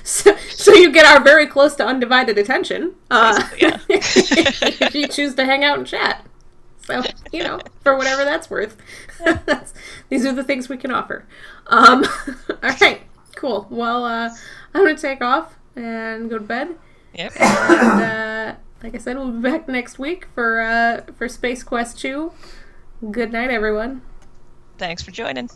So you get our very close to undivided attention. Yeah. If you choose to hang out and chat. So, for whatever that's worth. These are the things we can offer. All right, cool. Well, I'm going to take off and go to bed. Yep. And like I said, we'll be back next week for Space Quest 2. Good night, everyone. Thanks for joining.